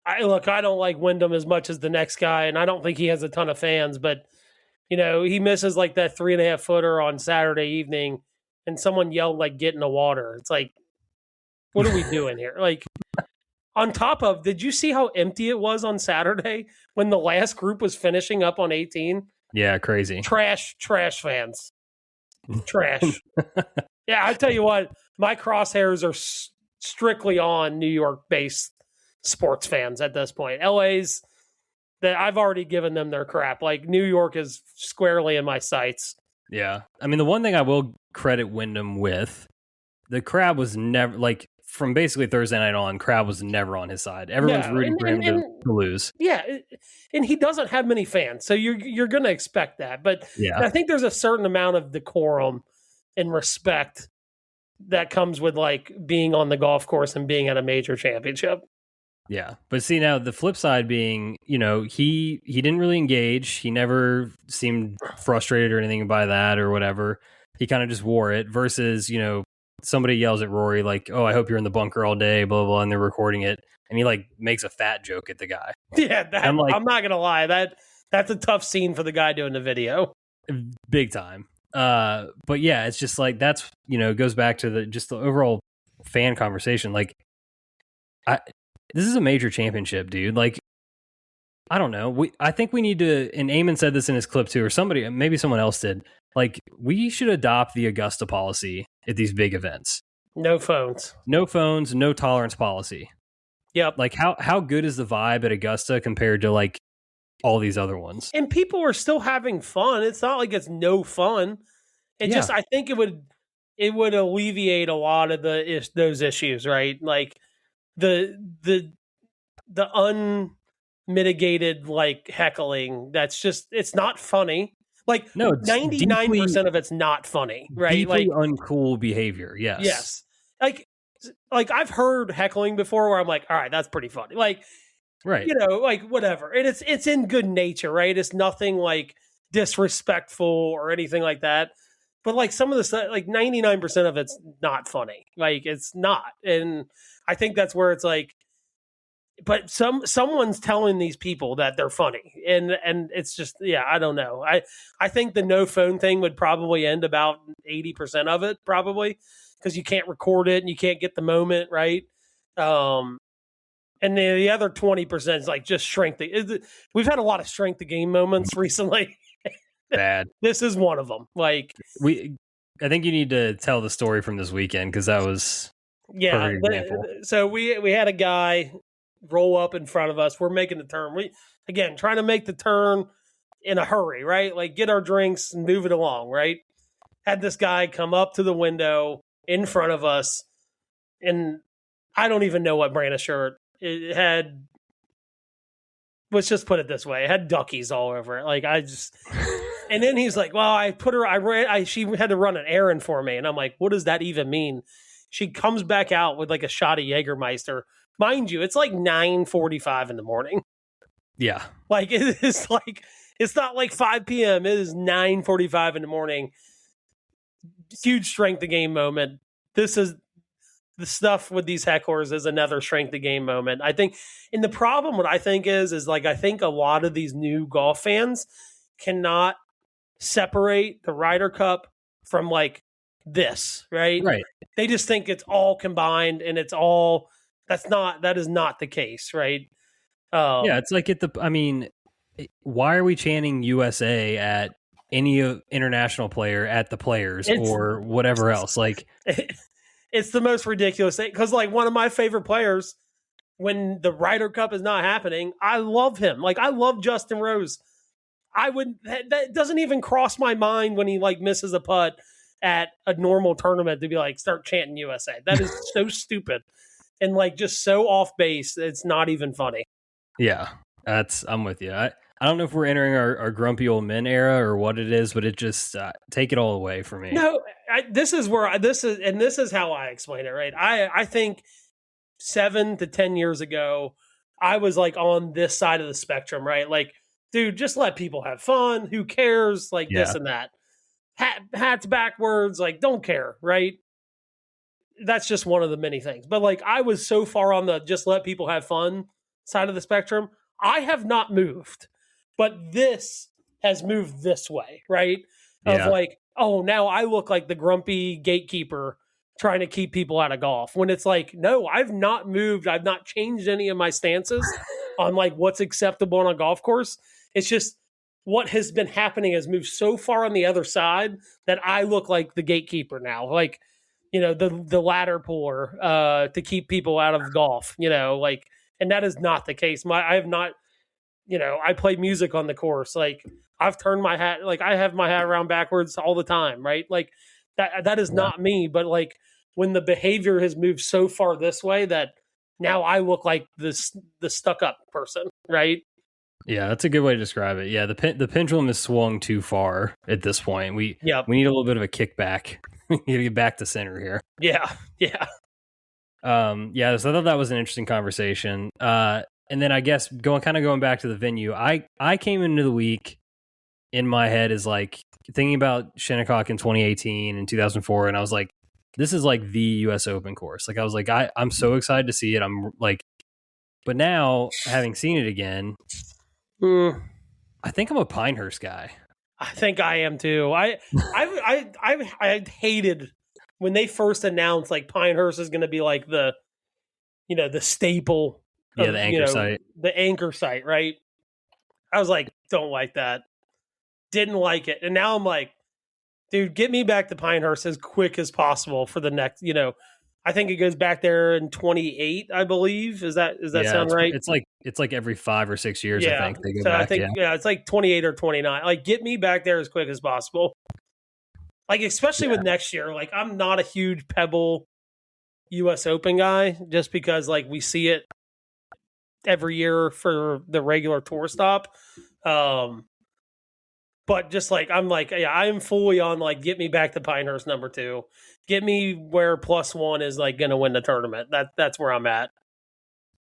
A: I don't like Wyndham as much as the next guy, and I don't think he has a ton of fans, but he misses like that 3.5 footer on Saturday evening, and someone yelled like "get in the water." It's like, what are we doing here? Like, on top of, did you see how empty it was on Saturday when the last group was finishing up on 18?
B: Yeah, crazy.
A: Trash fans. Trash. Yeah, I tell you what, my crosshairs are strictly on New York-based sports fans at this point. LA's, that I've already given them their crap. Like, New York is squarely in my sights.
B: Yeah. I mean, the one thing I will credit Wyndham with, the crowd was never, like, from basically Thursday night on, crowd was never on his side. Everyone's rooting for him to lose.
A: Yeah, and he doesn't have many fans, so you're going to expect that. But
B: yeah.
A: I think there's a certain amount of decorum and respect that comes with like being on the golf course and being at a major championship.
B: Yeah. But see, now the flip side being, he didn't really engage. He never seemed frustrated or anything by that or whatever. He kind of just wore it versus, somebody yells at Rory like, "Oh, I hope you're in the bunker all day," blah, blah, blah, and they're recording it. And he like makes a fat joke at the guy.
A: Yeah. I'm not going to lie. That's a tough scene for the guy doing the video.
B: Big time. But yeah, it's just like, that's, goes back to the overall fan conversation. Like, this is a major championship, dude. Like, I don't know. I think we need to, and Eamon said this in his clip too, or somebody, maybe someone else did. Like, we should adopt the Augusta policy at these big events.
A: No phones,
B: no tolerance policy.
A: Yep.
B: Like, how good is the vibe at Augusta compared to like all these other ones?
A: And people are still having fun. It's not like it's no fun. Just, I think it would alleviate a lot of those issues, right? Like the unmitigated like heckling. That's just, it's not funny. Like, no, 99% of it's not funny, right?
B: Deeply
A: like
B: uncool behavior. Yes.
A: Yes. Like I've heard heckling before where I'm like, all right, that's pretty funny. Like,
B: right.
A: Like whatever. And it's in good nature, right? It's nothing like disrespectful or anything like that. But like some of the stuff, like 99% of it's not funny. Like it's not. And I think that's where it's like, but someone's telling these people that they're funny. And it's just, I don't know. I think the no phone thing would probably end about 80% of it, probably, because you can't record it and you can't get the moment, right? And the other 20% is like just strength. We've had a lot of strength of game moments recently.
B: Bad.
A: This is one of them. Like,
B: I think you need to tell the story from this weekend, because that was perfect example.
A: So we had a guy roll up in front of us. We're making the turn. Again, trying to make the turn in a hurry, right? Like, get our drinks and move it along, right? Had this guy come up to the window in front of us, and I don't even know what brand of shirt it had. Let's just put it this way: it had duckies all over it. Like, and then he's like, "Well, she had to run an errand for me," and I'm like, "What does that even mean?" She comes back out with like a shot of Jägermeister. Mind you, it's like 9:45 in the morning.
B: Yeah,
A: like it's not like 5 p.m. It is 9:45 in the morning. Huge strength of game moment. This is the stuff with these hecklers is another strength of game moment. I think, and the problem, what I think is like, I think a lot of these new golf fans cannot separate the Ryder Cup from like this, right?
B: Right.
A: They just think it's all combined, and it's all, that is not the case, right?
B: Yeah, it's like why are we chanting USA at any international player at the Players or whatever else? Like,
A: it's the most ridiculous thing, because like one of my favorite players, when the Ryder Cup is not happening, I love him. Like, I love Justin Rose. That doesn't even cross my mind when he like misses a putt at a normal tournament to be like, start chanting USA. That is so stupid and like just so off base. It's not even funny.
B: Yeah, I'm with you. I don't know if we're entering our grumpy old men era or what it is, but it just take it all away from me.
A: No, this is how I explain it. Right. I think 7 to 10 years ago, I was like on this side of the spectrum, right? Like, dude, just let people have fun. Who cares? Like this and that. Hats backwards. Like, don't care. Right. That's just one of the many things. But like, I was so far on the just let people have fun side of the spectrum, I have not moved, but this has moved this way, right? Of like, oh, now I look like the grumpy gatekeeper trying to keep people out of golf. When it's like, no, I've not moved. I've not changed any of my stances on like what's acceptable on a golf course. It's just what has been happening has moved so far on the other side that I look like the gatekeeper now. Like, the ladder puller to keep people out of golf, like, and that is not the case. I have not, I play music on the course. Like, I've turned my hat, like I have my hat around backwards all the time, right? Like that is not me. But like when the behavior has moved so far this way that now I look like the stuck up person, right?
B: Yeah, that's a good way to describe it. Yeah, the pendulum is swung too far at this point. We need a little bit of a kickback. We need to get back to center here.
A: Yeah.
B: So I thought that was an interesting conversation. And then I guess going back to the venue, I came into the week in my head is like thinking about Shinnecock in 2018 and 2004, and I was like, this is like the U.S. Open course. Like I was like, I'm so excited to see it. I'm like, but now having seen it again, I think I'm a Pinehurst guy.
A: I think I am too. I hated when they first announced like Pinehurst is going to be like the staple.
B: Yeah, the anchor site.
A: The anchor site, right? I was like, don't like that. Didn't like it. And now I'm like, dude, get me back to Pinehurst as quick as possible for the next, I think it goes back there in 28, I believe. Does that sound right?
B: It's like every 5 or 6 years, I think. They go back,
A: I think, it's like 28 or 29. Like, get me back there as quick as possible. Like, especially with next year. Like, I'm not a huge Pebble U.S. Open guy just because, like, we see it every year for the regular tour stop. But just like, I'm like, I'm fully on, like, get me back to Pinehurst number 2. Get me where +1 is, like, going to win the tournament. That's where I'm at.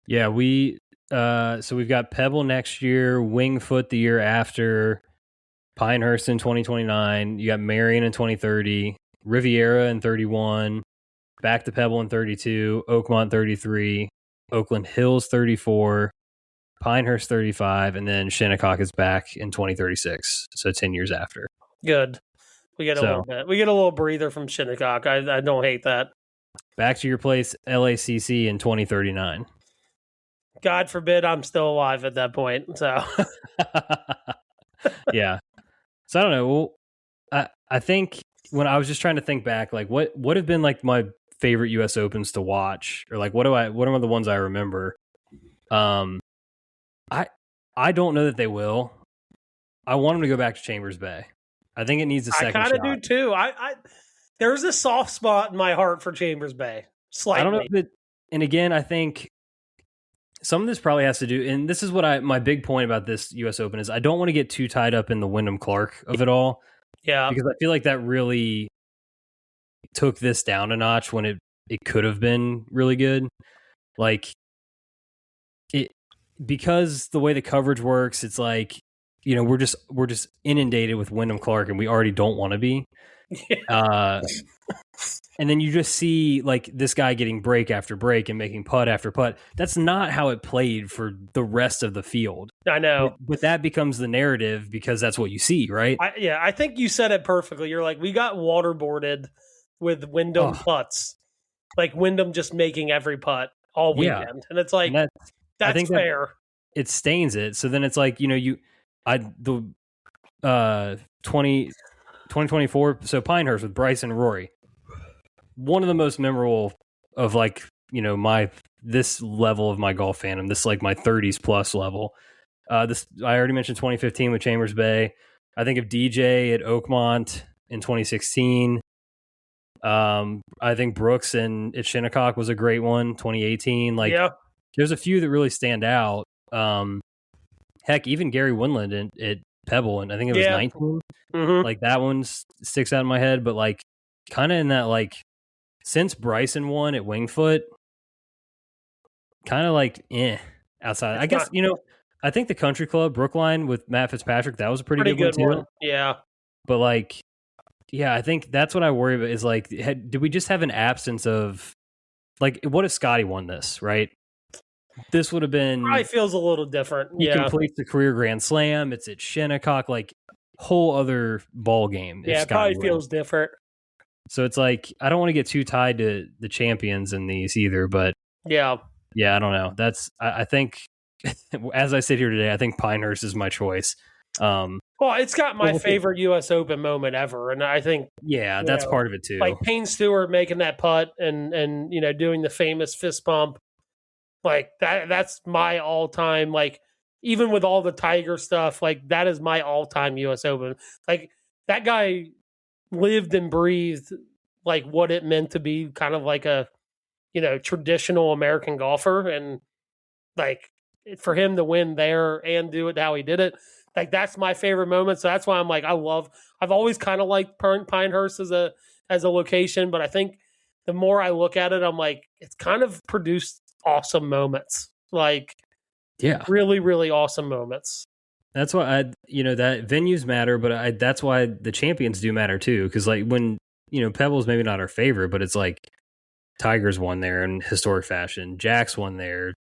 B: Yeah, so we've got Pebble next year, Wingfoot the year after, Pinehurst in 2029. You got Marion in 2030, Riviera in 31, back to Pebble in 32, Oakmont 33, Oakland Hills 34, Pinehurst 35, and then Shinnecock is back in 2036. So 10 years after.
A: Good. We get a little bit. We get a little breather from Shinnecock. I don't hate that.
B: Back to your place, LACC in 2039.
A: God forbid I'm still alive at that point. So
B: yeah. So I don't know. Well, I think when I was just trying to think back, like what have been like my favorite US Opens to watch, or like what are the ones I remember? I don't know that they will. I want them to go back to Chambers Bay. I think it needs a second shot.
A: I kind of do too. There's a soft spot in my heart for Chambers Bay. Slightly.
B: I don't know and again, I think some of this probably has to do, and this is what my big point about this US Open is, I don't want to get too tied up in the Wyndham Clark of it all.
A: Yeah.
B: Because I feel like that really took this down a notch when it could have been really good. Like because the way the coverage works, it's like, we're just inundated with Wyndham Clark, and we already don't want to be. Yeah. And then you just see like this guy getting break after break and making putt after putt. That's not how it played for the rest of the field.
A: I know.
B: But that becomes the narrative because that's what you see, right?
A: I think you said it perfectly. You're like, we got waterboarded with Wyndham putts. Like Wyndham just making every putt all weekend. Yeah. And it's like, that's fair.
B: It stains it. So then it's like, 2024, so Pinehurst with Bryce and Rory. One of the most memorable of like, this level of my golf fandom, this like my 30s plus level. This I already mentioned 2015 with Chambers Bay. I think of DJ at Oakmont in 2016. I think Brooks at Shinnecock was a great one. 2018. Like, there's a few that really stand out. Heck, even Gary Winland at Pebble, and I think it was 19. Mm-hmm. Like that one sticks out in my head, but like kind of in that like since Bryson won at Wingfoot, kind of like outside. I guess I think the Country Club Brookline with Matt Fitzpatrick, that was a pretty good one too.
A: Yeah,
B: but like, I think that's what I worry about is like, did we just have an absence of like, what if Scotty won this, right? this would have been
A: probably feels a little different.
B: He
A: Yeah,
B: completes the career Grand Slam. It's at Shinnecock, like whole other ball game.
A: yeah, it probably feels different.
B: So it's like I don't want to get too tied to the champions in these either, but
A: yeah,
B: I don't know. I think as I sit here today, I think Pinehurst is my choice.
A: Well, it's got my favorite U.S. Open moment ever, and I think
B: that's part of it too.
A: Like Payne Stewart making that putt and doing the famous fist bump, like that's my all time. Like even with all the Tiger stuff, like that is my all time U.S. Open. Like that guy lived and breathed like what it meant to be kind of like a traditional American golfer, and like for him to win there and do it how he did it, like that's my favorite moment. So that's why I'm like I've always kind of liked Pinehurst as a location, but I think the more I look at it, I'm like it's kind of produced awesome moments, like really really awesome moments.
B: That's why that venues matter, but that's why the champions do matter too. Because like when Pebble's maybe not our favorite, but it's like Tigers won there in historic fashion. Jack's won there.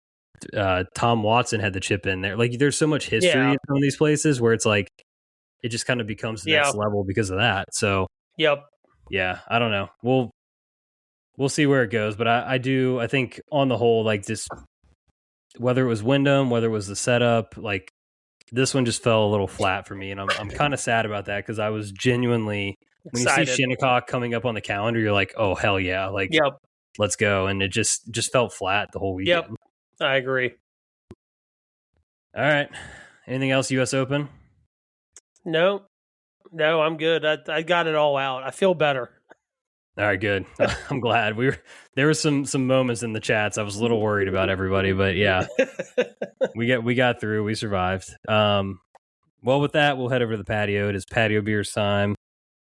B: Tom Watson had the chip in there. Like there's so much history in some of these places where it's like it just kind of becomes the next level because of that. So I don't know. We'll see where it goes, but I think on the whole, like just whether it was Wyndham, whether it was the setup, like this one just fell a little flat for me, and I'm kind of sad about that because I was genuinely when you see Shinnecock coming up on the calendar, you're like, oh hell yeah, like let's go, and it just felt flat the whole weekend.
A: Yep, I agree.
B: All right, anything else U.S. Open?
A: No, I'm good. I got it all out. I feel better.
B: All right, good. I'm glad. There were some moments in the chats I was a little worried about everybody, but yeah, we got through. We survived. Well, with that, we'll head over to the patio. It is Patio Beers time.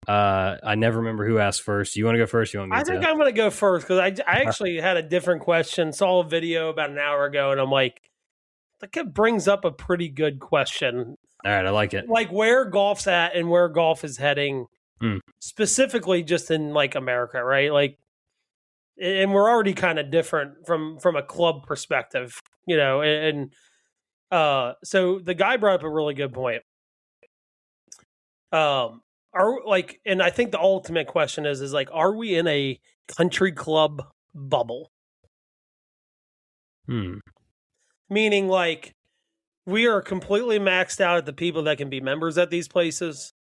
B: I never remember who asked first. Do you want to go first? You want me to?
A: I think I'm going to go first because I actually had a different question. Saw a video about an hour ago, and I'm like, that brings up a pretty good question.
B: All right, I like it.
A: Like where golf's at and where golf is heading. Specifically just in like America, right? Like, and we're already kind of different from a club perspective, and so the guy brought up a really good point. And I think the ultimate question is like, are we in a country club bubble? Meaning like we are completely maxed out at the people that can be members at these places.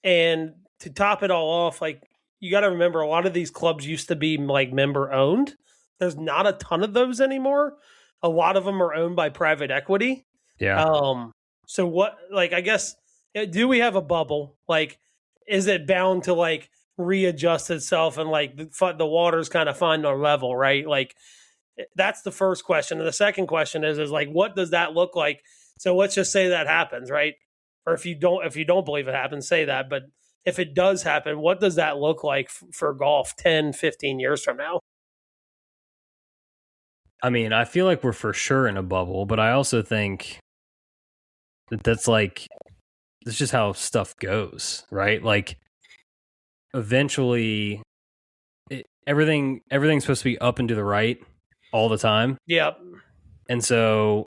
A: And to top it all off, like you got to remember, a lot of these clubs used to be like member owned. There's not a ton of those anymore. A lot of them are owned by private equity.
B: Yeah.
A: So what? Like, I guess, do we have a bubble? Like, is it bound to like readjust itself and like the waters kind of find their level, right? Like, that's the first question. And the second question is like, what does that look like? So let's just say that happens, right? Or if you don't believe it happens, say that. But if it does happen, what does that look like for golf 10, 15 years from now?
B: I mean, I feel like we're for sure in a bubble, but I also think that's just how stuff goes, right? Like eventually everything's supposed to be up and to the right all the time.
A: Yep.
B: And so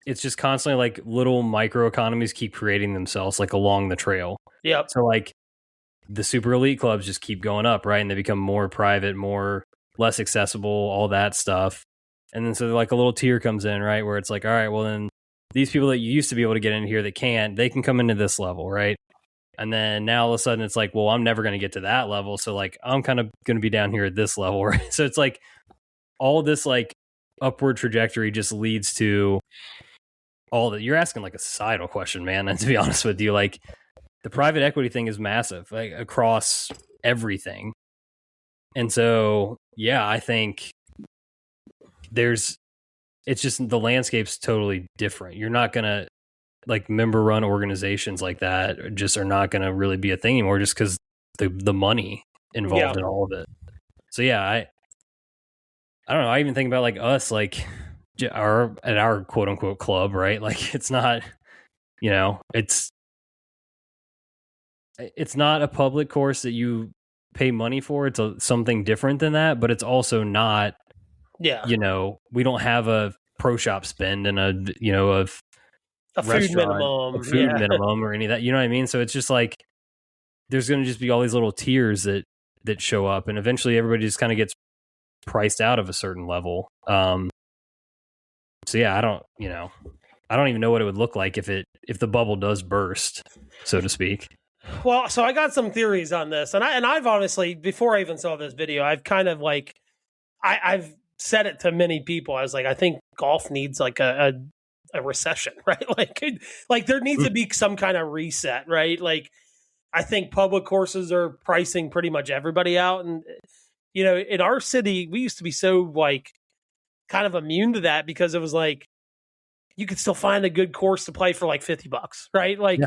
B: it's just constantly like little micro economies keep creating themselves like along the trail.
A: Yep.
B: So like the super elite clubs just keep going up, right? And they become more private, less accessible, all that stuff. And then so like a little tier comes in, right? Where it's like, all right, well then these people that you used to be able to get in here that can't, they can come into this level, right? And then now all of a sudden it's like, well, I'm never going to get to that level. So like I'm kind of going to be down here at this level, right? So it's like all this like upward trajectory just leads to all that. You're asking like a societal question, man. And to be honest with you, like the private equity thing is massive, like across everything. And so, yeah, I think it's just the landscape's totally different. You're not going to like member run organizations like that just are not going to really be a thing anymore just because the money involved in all of it. So yeah, I don't know. I even think about like us, like at our quote unquote club, right? Like it's not, it's not a public course that you pay money for. It's something different than that, but it's also not
A: Yeah.
B: We don't have a pro shop spend and a
A: food minimum,
B: a food minimum or any of that. You know what I mean? So it's just like there's going to just be all these little tiers that show up, and eventually everybody just kind of gets priced out of a certain level. So yeah, I don't even know what it would look like if the bubble does burst, so to speak.
A: Well, so I got some theories on this, and I've honestly, before I even saw this video, I've kind of like I've said it to many people. I was like, I think golf needs like a recession, right? Like there needs to be some kind of reset, right? Like I think public courses are pricing pretty much everybody out, and in our city, we used to be so like kind of immune to that because it was like you could still find a good course to play for like $50, right? Like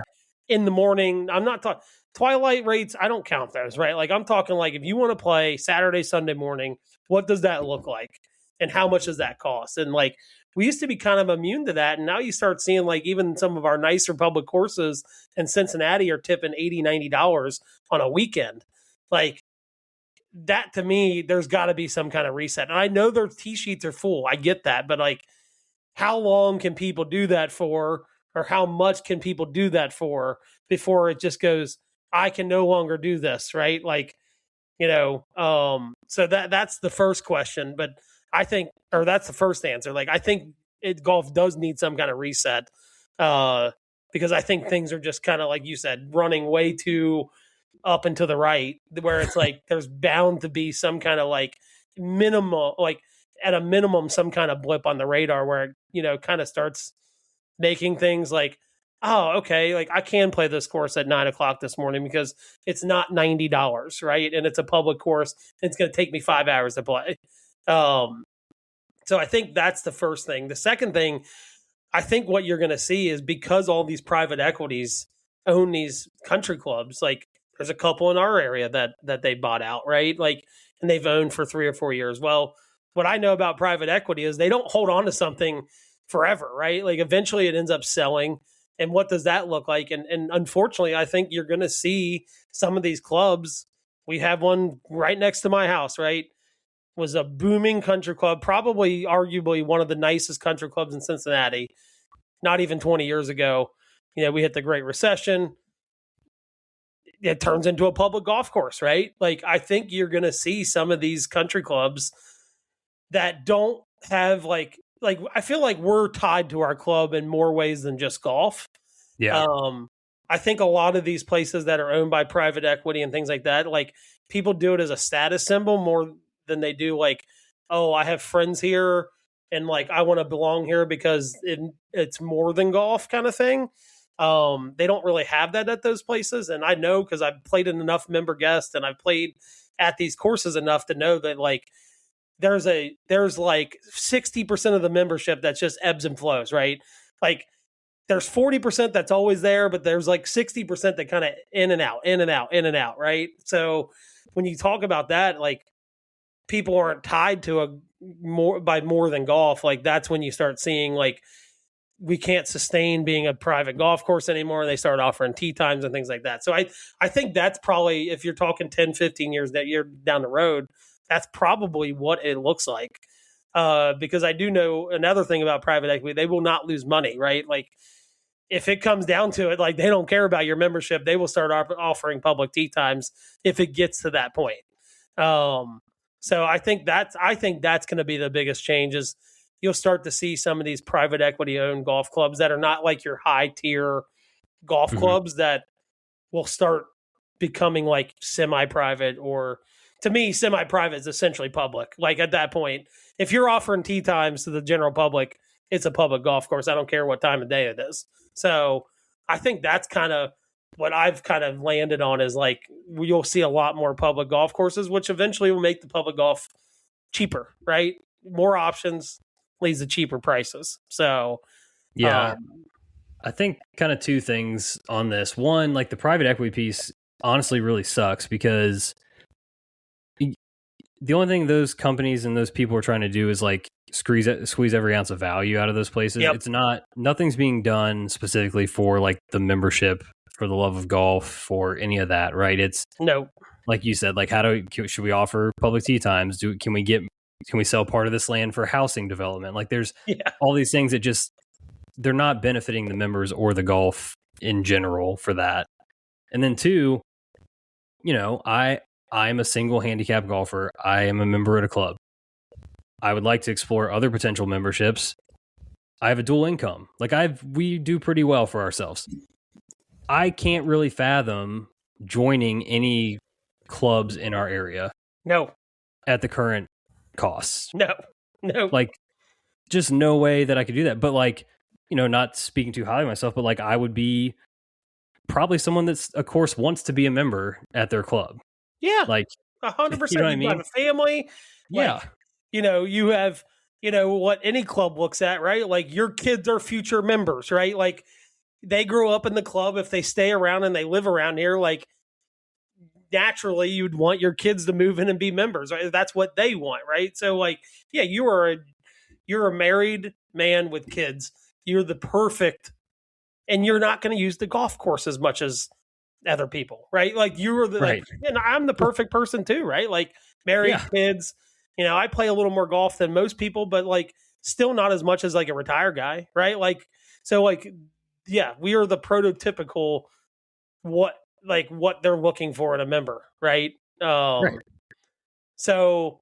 A: in the morning. I'm not talking twilight rates. I don't count those, right? Like I'm talking like if you want to play Saturday, Sunday morning, what does that look like? And how much does that cost? And like we used to be kind of immune to that. And now you start seeing like even some of our nicer public courses in Cincinnati are tipping $80, $90 on a weekend. Like that to me, there's got to be some kind of reset. And I know their tee sheets are full. I get that. But like, how long can people do that for? Or how much can people do that for before it just goes, I can no longer do this, right? Like, so that's the first question. But I think, or that's the first answer. Like, I think golf does need some kind of reset because I think things are just kind of, like you said, running way too up and to the right, where it's like there's bound to be some kind of like minimal, like at a minimum, some kind of blip on the radar where it, kind of starts making things like, oh, okay, like I can play this course at 9:00 this morning because it's not $90, right? And it's a public course. And it's going to take me 5 hours to play. So I think that's the first thing. The second thing, I think what you're going to see is because all these private equities own these country clubs, like there's a couple in our area that they bought out, right? Like, and they've owned for 3 or 4 years. Well, what I know about private equity is they don't hold on to something forever, right? Like eventually it ends up selling. And what does that look like? And unfortunately, I think you're going to see some of these clubs. We have one right next to my house, right? Was a booming country club, probably arguably one of the nicest country clubs in Cincinnati. Not even 20 years ago, we hit the Great Recession. It turns into a public golf course, right? Like I think you're going to see some of these country clubs that don't have like I feel like we're tied to our club in more ways than just golf.
B: Yeah.
A: I think a lot of these places that are owned by private equity and things like that, like people do it as a status symbol more than they do like, oh, I have friends here and like I want to belong here because it's more than golf kind of thing. They don't really have that at those places. And I know because I've played in enough member guests and I've played at these courses enough to know that like there's like 60% of the membership that's just ebbs and flows, right? Like there's 40% that's always there, but there's like 60% that kind of in and out, right? So when you talk about that, like people aren't tied to more than golf. Like that's when you start seeing like we can't sustain being a private golf course anymore. They start offering tee times and things like that. So I think that's probably, if you're talking 10, 15 years that you're down the road, that's probably what it looks like. Because I do know another thing about private equity, they will not lose money, right? Like if it comes down to it, like they don't care about your membership. They will start offering public tee times if it gets to that point. So I think that's going to be the biggest change is you'll start to see some of these private equity owned golf clubs that are not like your high tier golf clubs that will start becoming like semi-private, or to me, semi-private is essentially public. Like at that point, if you're offering tee times to the general public, it's a public golf course. I don't care what time of day it is. So I think that's kind of what I've kind of landed on is like, you'll see a lot more public golf courses, which eventually will make the public golf cheaper, right? More options leads to cheaper prices. So,
B: yeah, I think kind of two things on this. One, like the private equity piece honestly really sucks because the only thing those companies and those people are trying to do is like squeeze every ounce of value out of those places.
A: Yep.
B: It's nothing's being done specifically for like the membership, for the love of golf, for any of that, right? It's
A: no,
B: like you said, like should we offer public tee times? Can we get can we sell part of this land for housing development? Like there's
A: Yeah.
B: all these things that just, they're not benefiting the members or the golf in general for that. And then two, I'm a single handicap golfer. I am a member at a club. I would like to explore other potential memberships. I have a dual income. Like we do pretty well for ourselves. I can't really fathom joining any clubs in our area.
A: No.
B: At the current costs.
A: No.
B: Like, just no way that I could do that. But like, not speaking too highly of myself, but like I would be probably someone that's, of course, wants to be a member at their club.
A: Yeah.
B: Like
A: 100%.
B: You know what I mean?
A: You have a family.
B: Yeah.
A: You have, what any club looks at, right? Like your kids are future members, right? Like they grow up in the club. If they stay around and they live around here, like naturally you'd want your kids to move in and be members, right? That's what they want, right? So like, yeah, you're a married man with kids. You're the perfect, and you're not going to use the golf course as much as other people, right? Like you're the,
B: right.
A: And I'm the perfect person too, right? Like married, kids, I play a little more golf than most people, but like still not as much as like a retired guy, right? Like, so like, yeah, we are the prototypical what they're looking for in a member, right?
B: Right.
A: So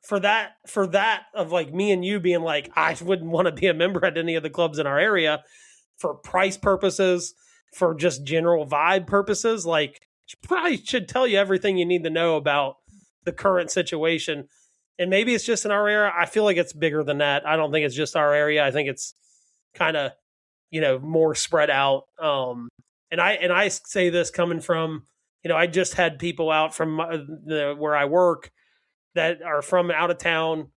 A: for that of like me and you being like, I wouldn't want to be a member at any of the clubs in our area for price purposes, for just general vibe purposes, like probably should tell you everything you need to know about the current situation. And maybe it's just in our area. I feel like it's bigger than that. I don't think it's just our area. I think it's kind of, more spread out. And I say this coming from, I just had people out from where I work that are from out of town.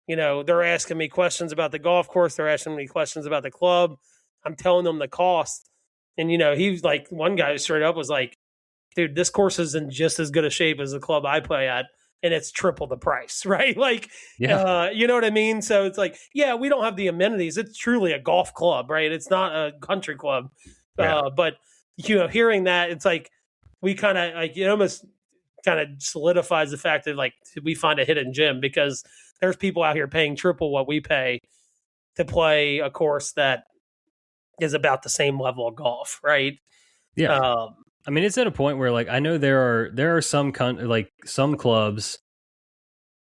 A: They're asking me questions about the golf course. They're asking me questions about the club. I'm telling them the cost. And, he's like, one guy straight up was like, dude, this course is in just as good a shape as the club I play at. And it's triple the price, right? Like, you know what I mean? So it's like, yeah, we don't have the amenities. It's truly a golf club, right? It's not a country club.
B: Yeah.
A: But, hearing that, it's like, we kind of like, it almost kind of solidifies the fact that like, we find a hidden gem because there's people out here paying triple what we pay to play a course that is about the same level of golf, right?
B: Yeah. I mean, it's at a point where like I know there are some some clubs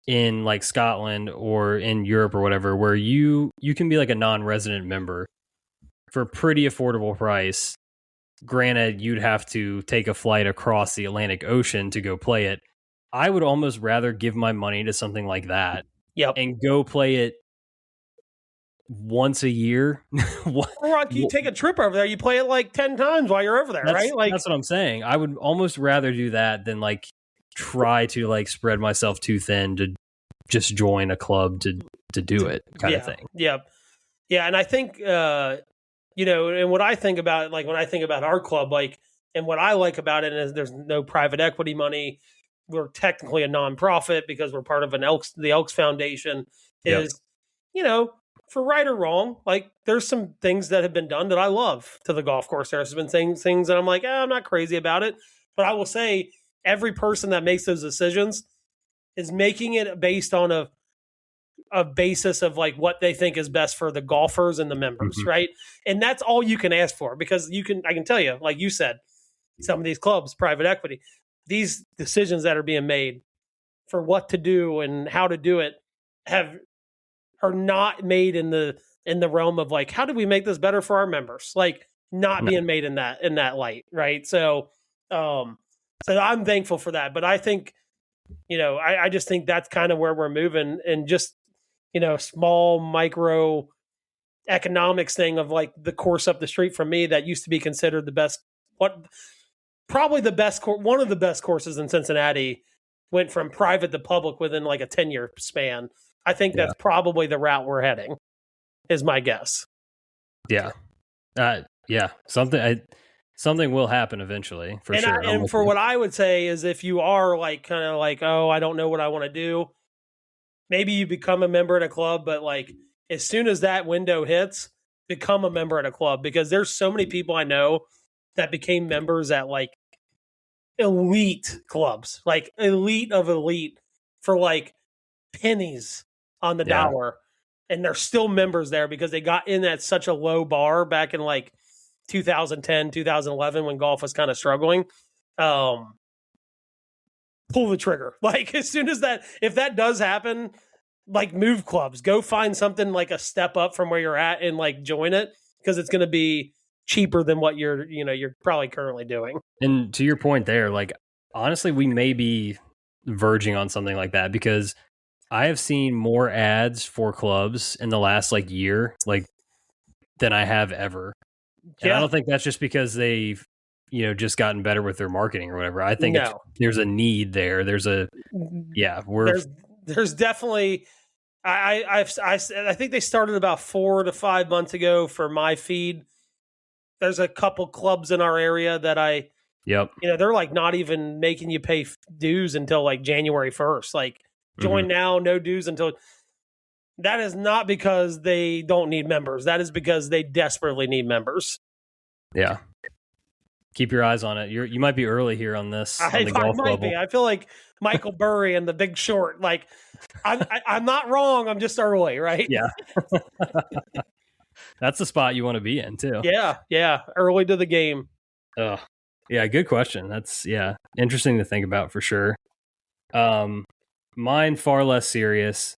B: in like Scotland or in Europe or whatever where you can be like a non-resident member for a pretty affordable price. Granted, you'd have to take a flight across the Atlantic Ocean to go play it. I would almost rather give my money to something like that and go play it once a year.
A: You take a trip over there, you play it like 10 times while you're over there, right? Like
B: that's what I'm saying. I would almost rather do that than like try to like spread myself too thin to just join a club to do it kind of thing.
A: Yeah. And I think and what I think about, like when I think about our club, like, and what I like about it is there's no private equity money. We're technically a nonprofit because we're part of the Elks Foundation. Is for right or wrong, like there's some things that have been done that I love to the golf course. There's been things that I'm like, I'm not crazy about it, but I will say every person that makes those decisions is making it based on a basis of like what they think is best for the golfers and the members, right? And that's all you can ask for because I can tell you, like you said, some of these clubs, private equity, these decisions that are being made for what to do and how to do it are not made in the realm of like, how do we make this better for our members? Like not being made in that light. Right. So I'm thankful for that, but I think, I just think that's kind of where we're moving and just, small micro economics thing of like the course up the street from me that used to be considered the best, probably the best, one of the best courses in Cincinnati went from private to public within like a 10-year span. I think that's probably the route we're heading is my guess.
B: Yeah. Something will happen eventually for sure.
A: And for what I would say is if you are like, kind of like, oh, I don't know what I want to do. Maybe you become a member at a club, but like as soon as that window hits, become a member at a club because there's so many people I know that became members at like elite clubs, like elite of elite for like pennies on the dollar, and they're still members there because they got in at such a low bar back in like 2010, 2011 when golf was kind of struggling. Pull the trigger. Like as soon as if that does happen, like move clubs, go find something like a step up from where you're at and like join it because it's going to be cheaper than what you're probably currently doing.
B: And to your point there, like honestly, we may be verging on something like that because I have seen more ads for clubs in the last like year, like than I have ever. And I don't think that's just because they've, just gotten better with their marketing or whatever. I think there's a need there. There's
A: definitely. I think they started about 4 to 5 months ago for my feed. There's a couple clubs in our area that they're like not even making you pay dues until like January 1st. Like join now, no dues until. That is not because they don't need members. That is because they desperately need members.
B: Yeah. Keep your eyes on it. You might be early here on this. On the golf bubble.
A: I feel like Michael Burry and The Big Short. Like, I'm not wrong. I'm just early, right?
B: Yeah. That's the spot you want to be in, too.
A: Yeah. Early to the game.
B: Oh, yeah. Good question. That's, interesting to think about for sure. Mine, far less serious.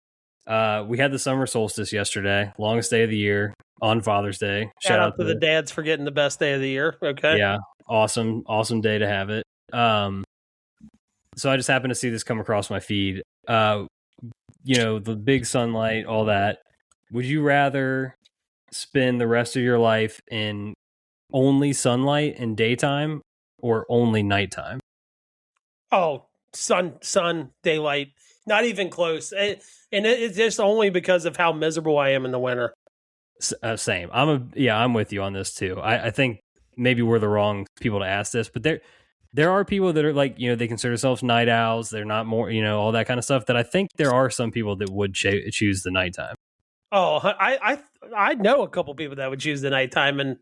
B: We had the summer solstice yesterday, longest day of the year on Father's Day.
A: Shout out to the dads for getting the best day of the year. Okay.
B: Yeah. Awesome day to have it. So I just happened to see this come across my feed. The big sunlight, all that. Would you rather spend the rest of your life in only sunlight in daytime or only nighttime?
A: Oh, sun, daylight, not even close. And it's just only because of how miserable I am in the winter.
B: Same. I'm with you on this too. I think maybe we're the wrong people to ask this, but there are people that are like, they consider themselves night owls. They're not more, all that kind of stuff, that I think there are some people that would choose the nighttime.
A: Oh, I know a couple people that would choose the nighttime, and,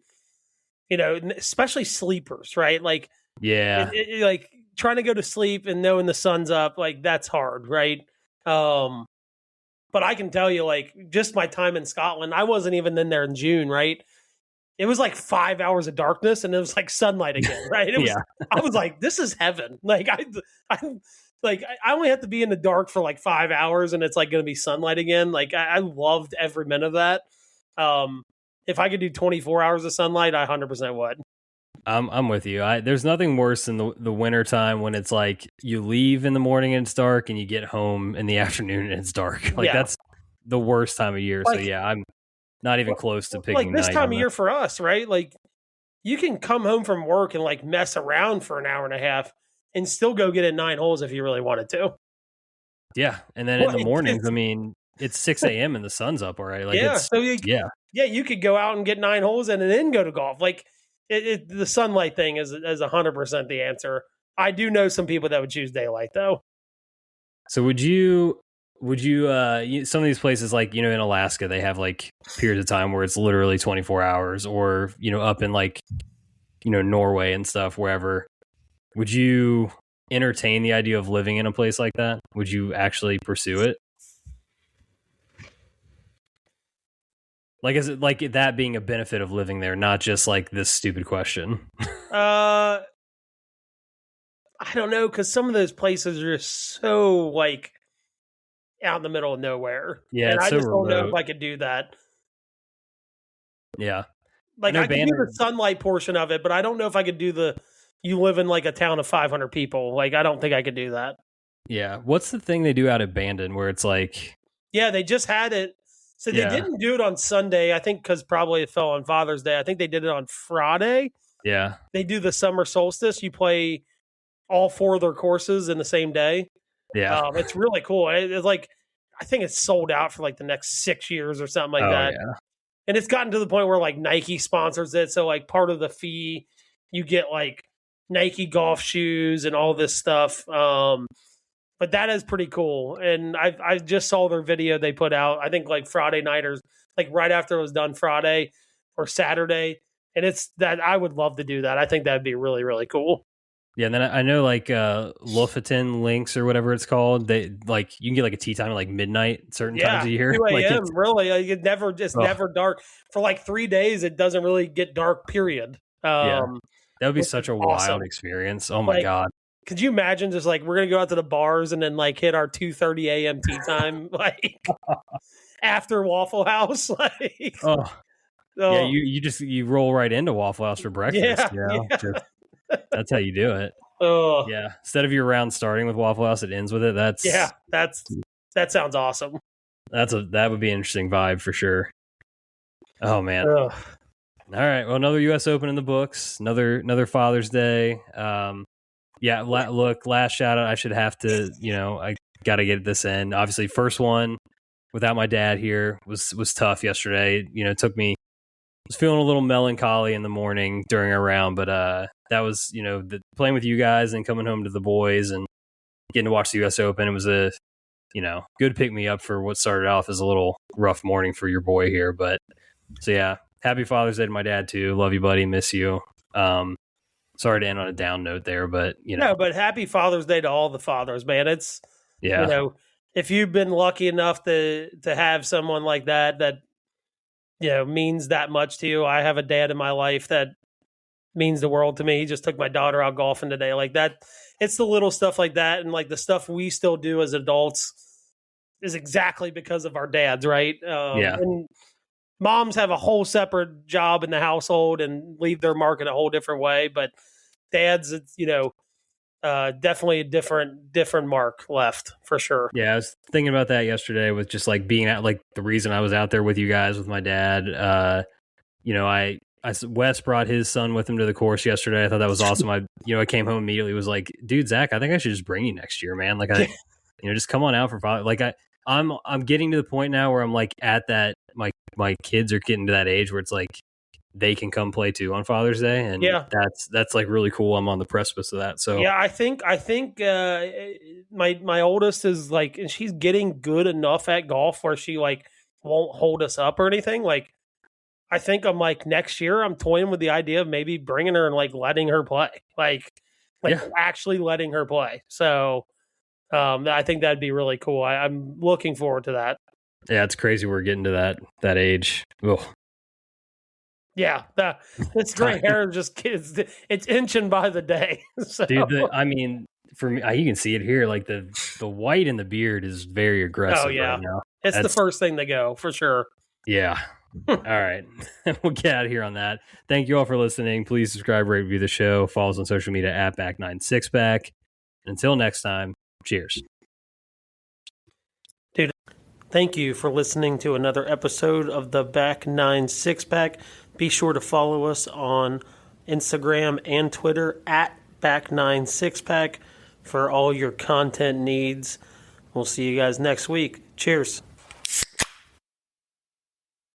A: especially sleepers, right? Like,
B: yeah,
A: like trying to go to sleep and knowing the sun's up, like that's hard, right? But I can tell you, like, just my time in Scotland, I wasn't even in there in June, right? It was like 5 hours of darkness, and it was like sunlight again, right? It was, I was like, this is heaven. Like, I only have to be in the dark for like 5 hours, and it's like going to be sunlight again. Like, I loved every minute of that. If I could do 24 hours of sunlight, I 100% would.
B: I'm with you. There's nothing worse than the winter time when it's like you leave in the morning and it's dark, and you get home in the afternoon and it's dark. Like that's the worst time of year. Like, so I'm not even close to picking.
A: Like this time of year for us, right? Like you can come home from work and like mess around for an hour and a half and still go get in 9 holes if you really wanted to.
B: Yeah, and then in the mornings, I mean, it's 6 a.m. and the sun's up already. Like you could go out and get 9 holes and then go to golf. Like the sunlight thing is 100% the answer. I do know some people that would choose daylight though. So would you some of these places like, in Alaska, they have like periods of time where it's literally 24 hours, or, up in like, Norway and stuff, wherever. Would you entertain the idea of living in a place like that? Would you actually pursue it? Like, is it like that being a benefit of living there, not just like this stupid question?
A: I don't know, because some of those places are just so like out in the middle of nowhere.
B: Yeah,
A: and I
B: so
A: just
B: remote.
A: don't know if I could do that.
B: Yeah,
A: like I can do the sunlight portion of it, but I don't know if I could do you live in like a town of 500 people. Like I don't think I could do that.
B: Yeah, what's the thing they do out at Bandon where it's like?
A: Yeah, they just had it. So they didn't do it on Sunday, I think, because probably it fell on Father's Day. I think they did it on Friday.
B: Yeah,
A: they do the summer solstice. You play all 4 of their courses in the same day.
B: Yeah,
A: it's really cool. It's like, I think it's sold out for like the next 6 years or something like that.
B: Yeah.
A: And it's gotten to the point where like Nike sponsors it. So like part of the fee, you get like Nike golf shoes and all this stuff. But that is pretty cool. And I just saw their video they put out, I think like Friday night or like right after it was done Friday or Saturday. And it's that I would love to do that. I think that'd be really, really cool.
B: Yeah, and then I know like Lofoten Links or whatever it's called. They like you can get like a tea time at like midnight certain times of year.
A: 2
B: Like
A: a.m. Really, it's never dark for like 3 days. It doesn't really get dark. Period.
B: Yeah, that would be
A: Which
B: such
A: is
B: a
A: awesome.
B: wild experience. Oh my god!
A: Could you imagine just like we're gonna go out to the bars and then like hit our 2:30 a.m. tea time like after Waffle House? Like,
B: yeah, you roll right into Waffle House for breakfast. That's how you do it. Yeah, instead of your round starting with Waffle House, it ends with it.
A: That sounds awesome.
B: That would be an interesting vibe for sure. Oh man. All right. Well, another U.S. Open in the books. Another Father's Day. Look, last shout out. I should have to. I got to get this in. Obviously, first one without my dad here was tough yesterday. It took me. I was feeling a little melancholy in the morning during our round, but that was playing with you guys and coming home to the boys and getting to watch the U.S. Open. It was a good pick me up for what started off as a little rough morning for your boy here. But so yeah, happy Father's Day to my dad too. Love you, buddy. Miss you. Sorry to end on a down note there, but
A: No, but happy Father's Day to all the fathers, man. It's if you've been lucky enough to have someone like that means that much to you. I have a dad in my life that means the world to me. He just took my daughter out golfing today. Like that, it's the little stuff like that, and like the stuff we still do as adults is exactly because of our dads, right? And moms have a whole separate job in the household and leave their mark in a whole different way, but dads, it's definitely a different mark left for sure.
B: Yeah, I was thinking about that yesterday with just like being at like the reason I was out there with you guys with my dad. Wes brought his son with him to the course yesterday. I thought that was awesome. I came home immediately, was like, dude, Zach, I think I should just bring you next year, man. Like just come on out for father. Like I'm getting to the point now where I'm like at that my kids are getting to that age where it's like they can come play too on Father's Day, and that's like really cool. I'm on the precipice of that. So
A: yeah, I think my oldest is like, and she's getting good enough at golf where she like won't hold us up or anything. Like, I think I'm like next year I'm toying with the idea of maybe bringing her and like letting her play, actually letting her play. So I think that'd be really cool. I'm looking forward to that.
B: Yeah, it's crazy we're getting to that age. Ugh.
A: Yeah, it's gray hair just it's inching by the day. So.
B: Dude, for me, you can see it here. Like the white in the beard is very aggressive right now.
A: It's the first thing to go for sure.
B: Yeah. All right. We'll get out of here on that. Thank you all for listening. Please subscribe, rate, review the show. Follow us on social media at Back9Sixpack. Until next time, cheers.
A: Dude, thank you for listening to another episode of the Back9Sixpack. Be sure to follow us on Instagram and Twitter at Back9Sixpack for all your content needs. We'll see you guys next week. Cheers.